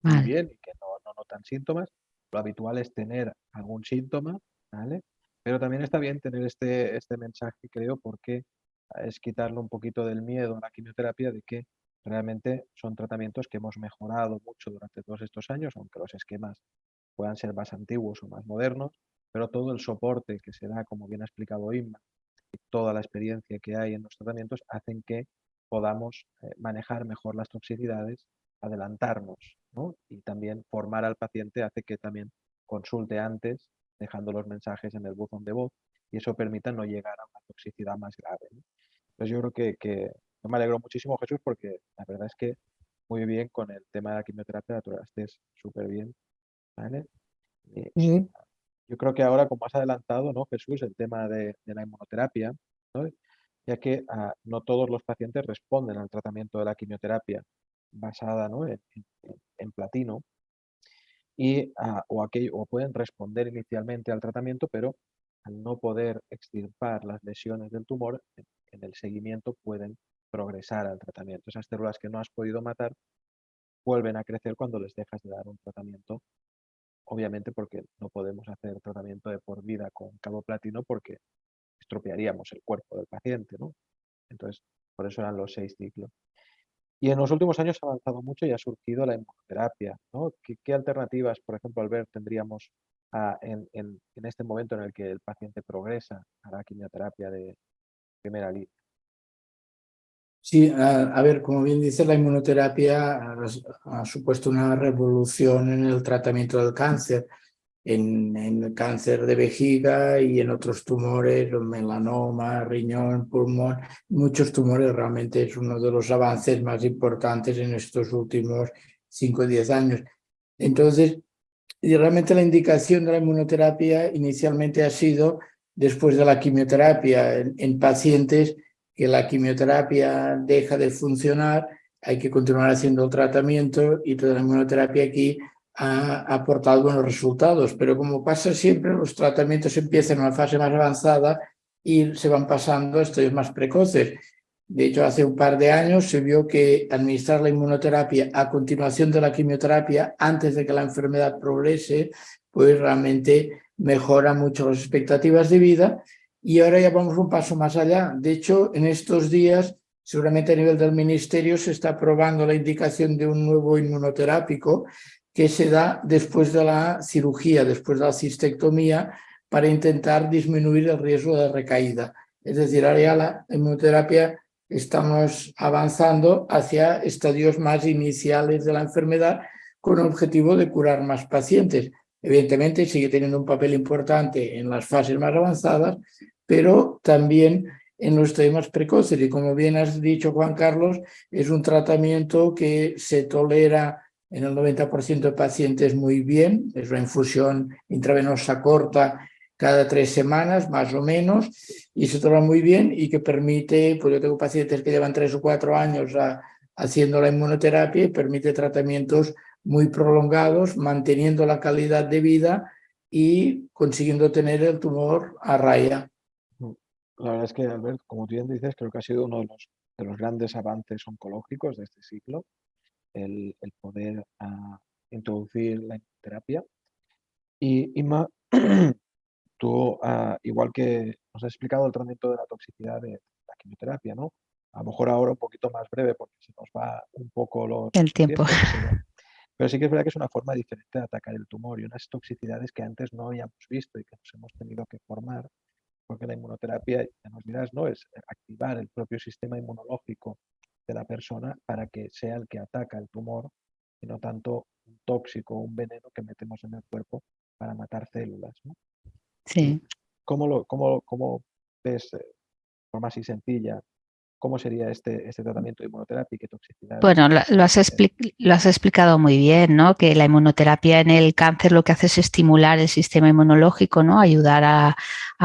muy Vale. bien y que no notan síntomas. Lo habitual es tener algún síntoma, ¿vale? Pero también está bien tener este mensaje, creo, porque es quitarle un poquito del miedo a la quimioterapia de que realmente son tratamientos que hemos mejorado mucho durante todos estos años, aunque los esquemas puedan ser más antiguos o más modernos, pero todo el soporte que se da, como bien ha explicado Inma, y toda la experiencia que hay en los tratamientos hacen que podamos manejar mejor las toxicidades, adelantarnos, ¿no? Y también formar al paciente hace que también consulte antes, dejando los mensajes en el buzón de voz, y eso permita no llegar a una toxicidad más grave, ¿no? Entonces yo creo que yo me alegro muchísimo, Jesús, porque la verdad es que muy bien con el tema de la quimioterapia, la trataste súper bien, ¿vale? Sí, Yo creo que ahora, como has adelantado, ¿no, Jesús, el tema de la inmunoterapia, ¿no? Ya que no todos los pacientes responden al tratamiento de la quimioterapia basada, ¿no?, en platino, o pueden responder inicialmente al tratamiento, pero al no poder extirpar las lesiones del tumor, en el seguimiento pueden progresar al tratamiento. Esas células que no has podido matar vuelven a crecer cuando les dejas de dar un tratamiento. Obviamente porque no podemos hacer tratamiento de por vida con carboplatino porque estropearíamos el cuerpo del paciente, ¿no? Entonces, por eso eran los 6 ciclos. Y en los últimos años ha avanzado mucho y ha surgido la inmunoterapia, ¿no? ¿Qué alternativas, por ejemplo, Albert, tendríamos en este momento en el que el paciente progresa a la quimioterapia de primera línea? Sí, a ver, como bien dice, la inmunoterapia ha supuesto una revolución en el tratamiento del cáncer, en el cáncer de vejiga y en otros tumores, los melanoma, riñón, pulmón, muchos tumores. Realmente es uno de los avances más importantes en estos últimos 5 o 10 años. Entonces, y realmente la indicación de la inmunoterapia inicialmente ha sido después de la quimioterapia en pacientes que la quimioterapia deja de funcionar, hay que continuar haciendo el tratamiento y toda la inmunoterapia aquí ha aportado buenos resultados. Pero como pasa siempre, los tratamientos empiezan en una fase más avanzada y se van pasando a estadios más precoces. De hecho, hace un par de años se vio que administrar la inmunoterapia a continuación de la quimioterapia, antes de que la enfermedad progrese, pues realmente mejora mucho las expectativas de vida. Y ahora ya vamos un paso más allá. De hecho, en estos días, seguramente a nivel del Ministerio, se está aprobando la indicación de un nuevo inmunoterápico que se da después de la cirugía, después de la cistectomía, para intentar disminuir el riesgo de recaída. Es decir, ahora ya la inmunoterapia estamos avanzando hacia estadios más iniciales de la enfermedad con el objetivo de curar más pacientes. Evidentemente sigue teniendo un papel importante en las fases más avanzadas, pero también en los estadios más precoces. Y como bien has dicho, Juan Carlos, es un tratamiento que se tolera en el 90% de pacientes muy bien. Es una infusión intravenosa corta cada 3 semanas, más o menos, y se tolera muy bien y que permite, pues yo tengo pacientes que llevan 3 o 4 años haciendo la inmunoterapia y permite tratamientos muy prolongados, manteniendo la calidad de vida y consiguiendo tener el tumor a raya. La verdad es que, Albert, como tú bien dices, creo que ha sido uno de los grandes avances oncológicos de este siglo, el poder introducir la terapia. Y Inma, tú, igual que nos has explicado el tratamiento de la toxicidad de la quimioterapia, ¿no? A lo mejor ahora un poquito más breve porque se nos va un poco El los tiempo. tiempos, pero sí que es verdad que es una forma diferente de atacar el tumor y unas toxicidades que antes no habíamos visto y que nos hemos tenido que formar, porque la inmunoterapia, ya nos dirás, ¿no? Es activar el propio sistema inmunológico de la persona para que sea el que ataca el tumor y no tanto un tóxico o un veneno que metemos en el cuerpo para matar células, ¿no? ¿Y Sí. cómo ves, de forma así sencilla, cómo sería este tratamiento de inmunoterapia y qué toxicidades Bueno, lo has puede tener? lo has explicado muy bien, ¿no? Que la inmunoterapia en el cáncer lo que hace es estimular el sistema inmunológico, ¿no? Ayudar a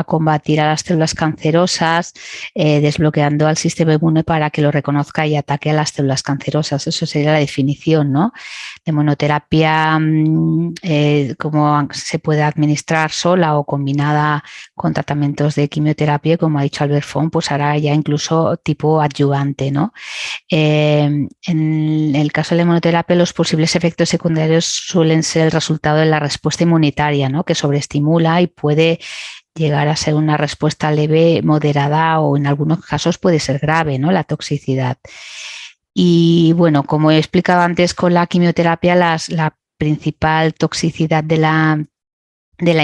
combatir a las células cancerosas, desbloqueando al sistema inmune para que lo reconozca y ataque a las células cancerosas. Eso sería la definición, ¿no? La inmunoterapia, como se puede administrar sola o combinada con tratamientos de quimioterapia, como ha dicho Albert Font, pues ahora ya incluso tipo adyuvante, ¿no? En el caso de la inmunoterapia, los posibles efectos secundarios suelen ser el resultado de la respuesta inmunitaria, ¿no? Que sobreestimula y puede llegar a ser una respuesta leve, moderada o en algunos casos puede ser grave, ¿no? La toxicidad. Y bueno, como he explicado antes con la quimioterapia, la principal toxicidad de la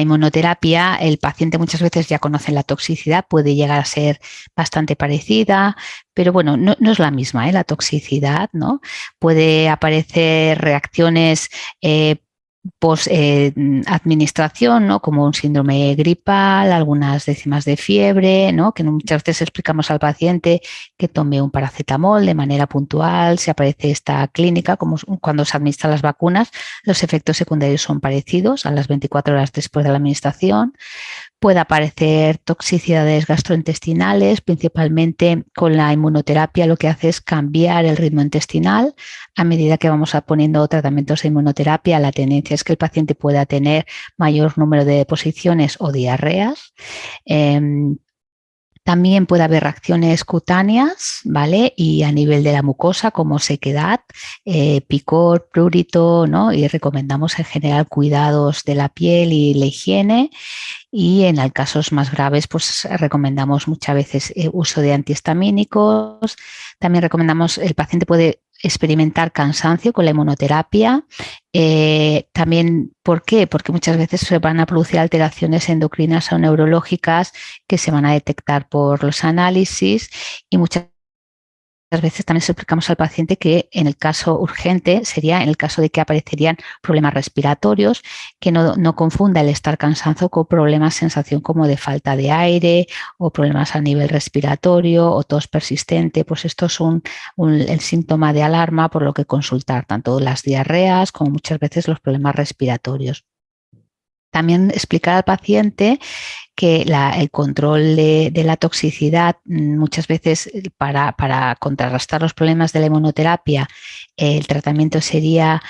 inmunoterapia, el paciente muchas veces ya conoce la toxicidad, puede llegar a ser bastante parecida, pero bueno, no es la misma, la toxicidad, ¿no? Puede aparecer reacciones post-administración, ¿no? Como un síndrome gripal, algunas décimas de fiebre, ¿no? Que muchas veces explicamos al paciente que tome un paracetamol de manera puntual, si aparece esta clínica, como cuando se administran las vacunas, los efectos secundarios son parecidos a las 24 horas después de la administración. Puede aparecer toxicidades gastrointestinales, principalmente con la inmunoterapia lo que hace es cambiar el ritmo intestinal. A medida que vamos poniendo tratamientos de inmunoterapia, la tendencia es que el paciente pueda tener mayor número de deposiciones o diarreas. También puede haber reacciones cutáneas, ¿vale? Y a nivel de la mucosa, como sequedad, picor, prurito, ¿no? Y recomendamos en general cuidados de la piel y la higiene. Y en casos más graves, pues recomendamos muchas veces uso de antihistamínicos. También recomendamos, el paciente puede experimentar cansancio con la inmunoterapia. También, ¿por qué? Porque muchas veces se van a producir alteraciones endocrinas o neurológicas que se van a detectar por los análisis y muchas veces también explicamos al paciente que en el caso urgente sería en el caso de que aparecerían problemas respiratorios, que no confunda el estar cansado con problemas, sensación como de falta de aire o problemas a nivel respiratorio o tos persistente. Pues esto es el síntoma de alarma por lo que consultar tanto las diarreas como muchas veces los problemas respiratorios. También explicar al paciente que el control de la toxicidad muchas veces para contrarrestar los problemas de la inmunoterapia, el tratamiento sería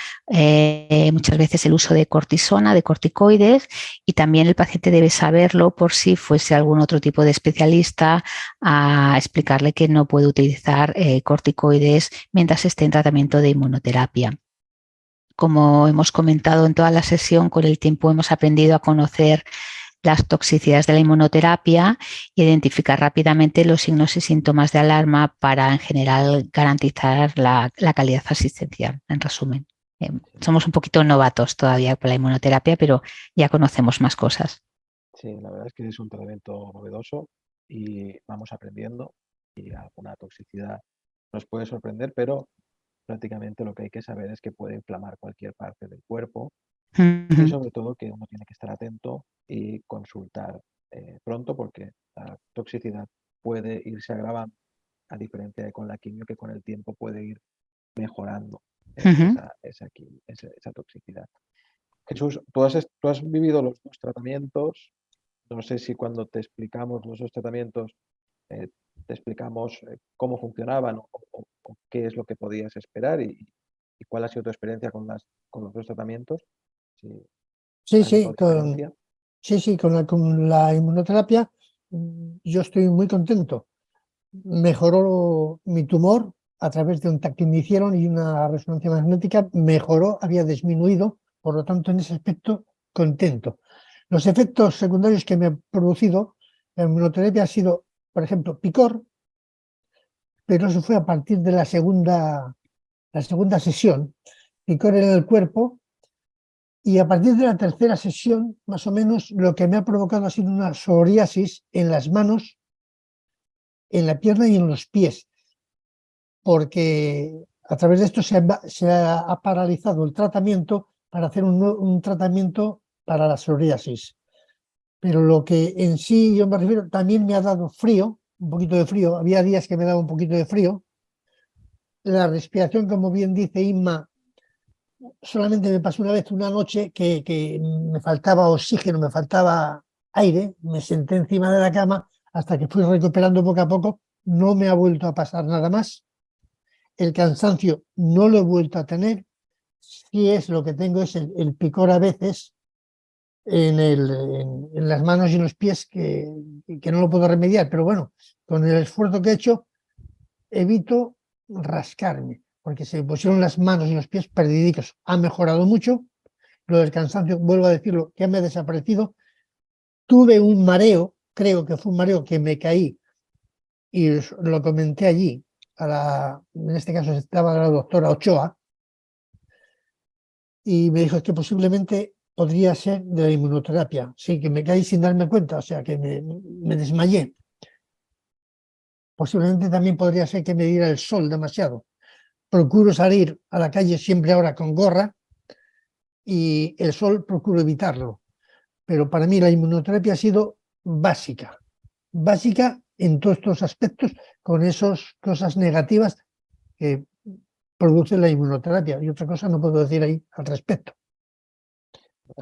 muchas veces el uso de cortisona, de corticoides, y también el paciente debe saberlo por si fuese algún otro tipo de especialista a explicarle que no puede utilizar corticoides mientras esté en tratamiento de inmunoterapia. Como hemos comentado en toda la sesión, con el tiempo hemos aprendido a conocer las toxicidades de la inmunoterapia e identificar rápidamente los signos y síntomas de alarma para, en general, garantizar la calidad asistencial. En resumen, somos un poquito novatos todavía con la inmunoterapia, pero ya conocemos más cosas. Sí, la verdad es que es un tratamiento novedoso y vamos aprendiendo y alguna toxicidad nos puede sorprender, pero prácticamente lo que hay que saber es que puede inflamar cualquier parte del cuerpo y sobre todo que uno tiene que estar atento y consultar pronto porque la toxicidad puede irse agravando, a diferencia de con la quimio que con el tiempo puede ir mejorando esa toxicidad. Jesús, tú has vivido los dos tratamientos. No sé si cuando te explicamos los dos tratamientos eh, te explicamos cómo funcionaban o qué es lo que podías esperar y cuál ha sido tu experiencia con los dos tratamientos. Si Sí, has notado diferencia. con la inmunoterapia yo estoy muy contento. Mejoró mi tumor a través de un TAC que me hicieron y una resonancia magnética, mejoró, había disminuido, por lo tanto en ese aspecto contento. Los efectos secundarios que me han producido la inmunoterapia ha sido, por ejemplo, picor, pero eso fue a partir de la segunda sesión, picor en el cuerpo, y a partir de la tercera sesión, más o menos, lo que me ha provocado ha sido una psoriasis en las manos, en la pierna y en los pies, porque a través de esto se ha paralizado el tratamiento para hacer un tratamiento para la psoriasis. Pero lo que en sí yo me refiero, también me ha dado frío, un poquito de frío. Había días que me daba un poquito de frío. La respiración, como bien dice Inma, solamente me pasó una vez, una noche, que me faltaba oxígeno, me faltaba aire. Me senté encima de la cama hasta que fui recuperando poco a poco. No me ha vuelto a pasar nada más. El cansancio no lo he vuelto a tener. Sí, es lo que tengo es el picor a veces en las manos y en los pies que no lo puedo remediar, pero bueno, con el esfuerzo que he hecho evito rascarme, porque se me pusieron las manos y los pies perdidicos. Ha mejorado mucho. Lo del cansancio, vuelvo a decirlo, que me ha desaparecido. Tuve un mareo, creo que fue un mareo que me caí y lo comenté allí. En este caso estaba la doctora Ochoa y me dijo que posiblemente podría ser de la inmunoterapia. Sí, que me caí sin darme cuenta, o sea, que me desmayé. Posiblemente también podría ser que me diera el sol demasiado. Procuro salir a la calle siempre ahora con gorra y el sol procuro evitarlo. Pero para mí la inmunoterapia ha sido básica. Básica en todos estos aspectos, con esas cosas negativas que produce la inmunoterapia. Y otra cosa no puedo decir ahí al respecto.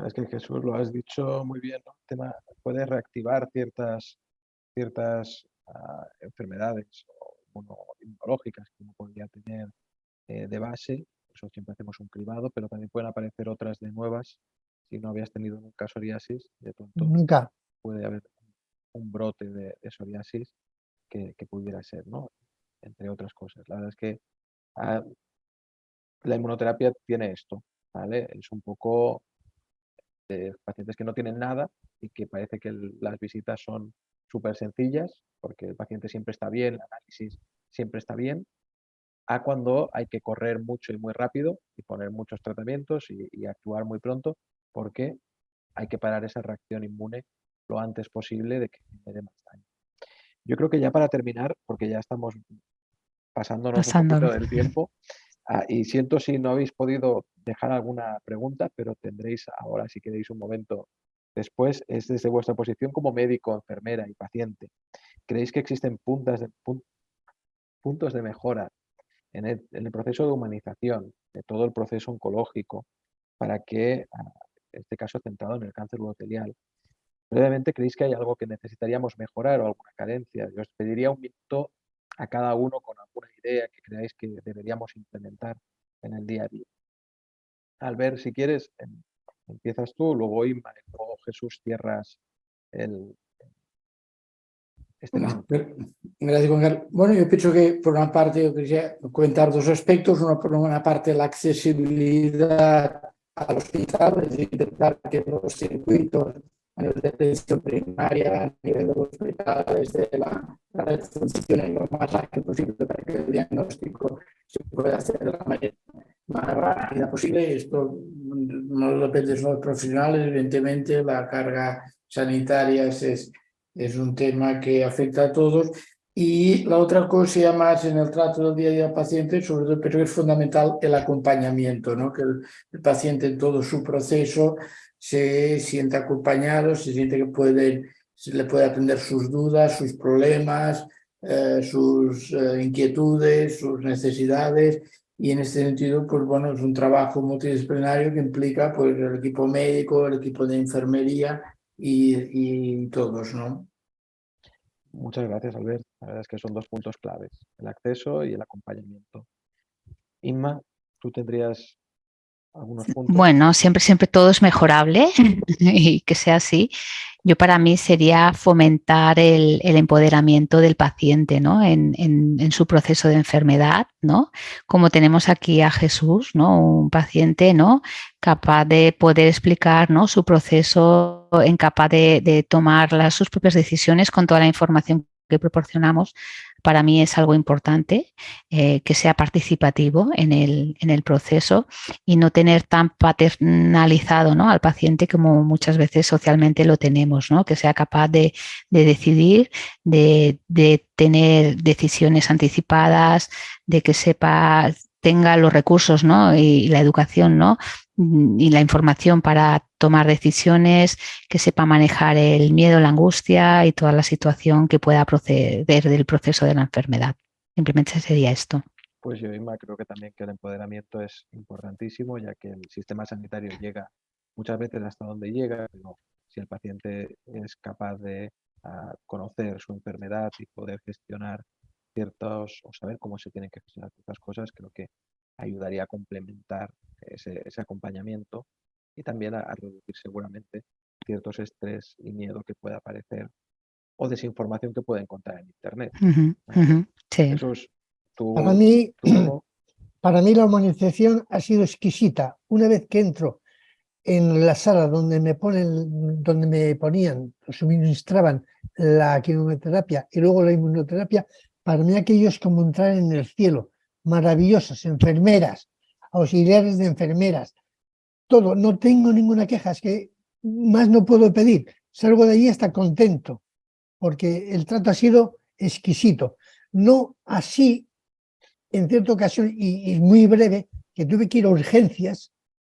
Es que Jesús lo has dicho muy bien, ¿no? El tema puede reactivar ciertas enfermedades inmunológicas que uno podría tener de base. Por eso siempre hacemos un cribado, pero también pueden aparecer otras de nuevas. Si no habías tenido nunca psoriasis, de pronto Nunca. puede haber un brote de psoriasis que pudiera ser, ¿no? Entre otras cosas. La verdad es que la inmunoterapia tiene esto, ¿vale? Es un poco de pacientes que no tienen nada y que parece que las visitas son súper sencillas, porque el paciente siempre está bien, el análisis siempre está bien, a cuando hay que correr mucho y muy rápido y poner muchos tratamientos y actuar muy pronto, porque hay que parar esa reacción inmune lo antes posible de que genere más daño. Yo creo que ya para terminar, porque ya estamos pasándonos un poquito del tiempo, y siento si no habéis podido dejar alguna pregunta, pero tendréis ahora, si queréis, un momento después. Es desde vuestra posición como médico, enfermera y paciente. ¿Creéis que existen puntos de mejora en el proceso de humanización de todo el proceso oncológico para que, en este caso centrado en el cáncer urotelial, brevemente, creéis que hay algo que necesitaríamos mejorar o alguna carencia? Yo os pediría un minuto a cada uno con alguna idea que creáis que deberíamos implementar en el día a día. Albert, si quieres, empiezas tú, luego Inma, y luego Jesús, cierras este minuto. Gracias, Juan Carlos. Bueno, yo pienso que por una parte yo quería comentar dos aspectos. Uno, por una parte, la accesibilidad al hospital, es decir, intentar que los circuitos a nivel de atención primaria, a nivel de los hospitales, de la red funcionen lo más rápido posible para que el diagnóstico se pueda hacer de la manera más rápida posible. Esto no depende de los profesionales, evidentemente la carga sanitaria es un tema que afecta a todos. Y la otra cosa ya más en el trato del día a día del paciente, sobre todo, pero es fundamental el acompañamiento, ¿no? Que el paciente en todo su proceso se sienta acompañado, se siente que se le puede atender sus dudas, sus problemas, sus inquietudes, sus necesidades. Y en este sentido, pues bueno, es un trabajo multidisciplinario que implica pues el equipo médico, el equipo de enfermería y todos, ¿no? Muchas gracias, Albert. La verdad es que son dos puntos claves, el acceso y el acompañamiento. Inma, tú tendrías algunos puntos. Bueno, siempre todo es mejorable y que sea así. Yo para mí sería fomentar el empoderamiento del paciente, ¿no? En su proceso de enfermedad, ¿no? Como tenemos aquí a Jesús, ¿no? Un paciente, ¿no? Capaz de poder explicar, ¿no? Su proceso, capaz de tomar sus propias decisiones con toda la información que proporcionamos. Para mí es algo importante que sea participativo en el proceso y no tener tan paternalizado, ¿no? Al paciente como muchas veces socialmente lo tenemos, ¿no? Que sea capaz de decidir, de tener decisiones anticipadas, de que tenga los recursos, ¿no? Y la educación, ¿no? Y la información para tomar decisiones, que sepa manejar el miedo, la angustia y toda la situación que pueda proceder del proceso de la enfermedad. Simplemente sería esto. Pues yo, Inma, creo que también que el empoderamiento es importantísimo, ya que el sistema sanitario llega muchas veces hasta donde llega, pero si el paciente es capaz de conocer su enfermedad y poder gestionar o saber cómo se tienen que gestionar ciertas cosas, creo que ayudaría a complementar ese acompañamiento y también a reducir seguramente ciertos estrés y miedo que pueda aparecer o desinformación que pueda encontrar en Internet. Sí. Jesús, Para mí, ¿cómo? para mí la humanización ha sido exquisita. Una vez que entro en la sala donde me ponían, suministraban la quimioterapia y luego la inmunoterapia, para mí aquello es como entrar en el cielo. Maravillosas, enfermeras, auxiliares de enfermeras, todo. No tengo ninguna queja, es que más no puedo pedir. Salgo de allí hasta contento, porque el trato ha sido exquisito. No así, en cierta ocasión, y muy breve, que tuve que ir a urgencias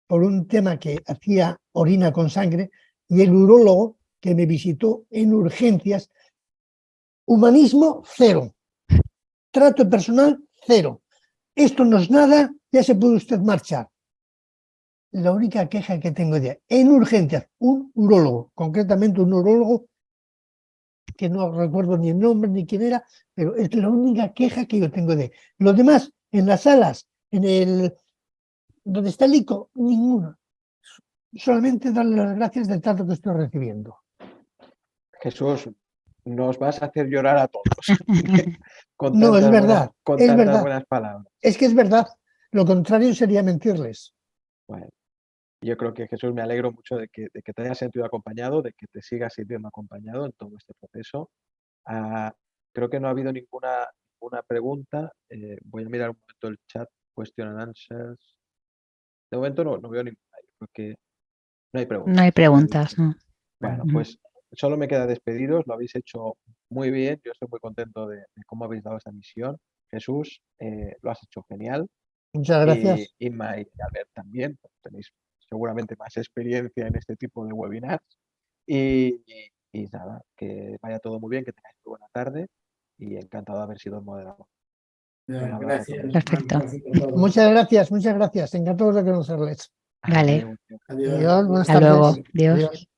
por un tema que hacía orina con sangre, y el urólogo que me visitó en urgencias, humanismo cero, trato personal cero. Esto no es nada, ya se puede usted marchar. La única queja que tengo en urgencias, un urólogo, concretamente un urólogo que no recuerdo ni el nombre ni quién era, pero es la única queja que yo tengo de. Lo demás, en las salas, donde está el ICO, ninguno. Solamente darle las gracias del trato que estoy recibiendo. Jesús, nos vas a hacer llorar a todos con No, es verdad, es verdad. buenas palabras. Es que es verdad. Lo contrario sería mentirles. Bueno, yo creo que, Jesús, me alegro mucho de que te hayas sentido acompañado, de que te sigas sintiendo acompañado en todo este proceso. Creo que no ha habido ninguna pregunta. Voy a mirar un momento el chat, question and answers. De momento no veo ninguna. Yo creo que no hay preguntas. No hay preguntas, ¿no? Bueno, pues solo me queda despediros. Lo habéis hecho muy bien. Yo estoy muy contento de cómo habéis dado esta misión. Jesús, lo has hecho genial. Muchas gracias. Y Inma y Albert también. Tenéis seguramente más experiencia en este tipo de webinars. Y nada, que vaya todo muy bien, que tengáis muy buena tarde y encantado de haber sido el moderador. Gracias. Perfecto. Muchas gracias. Encantado de conocerles. Vale. Adiós, buenas Hasta luego. tardes. Adiós. Adiós.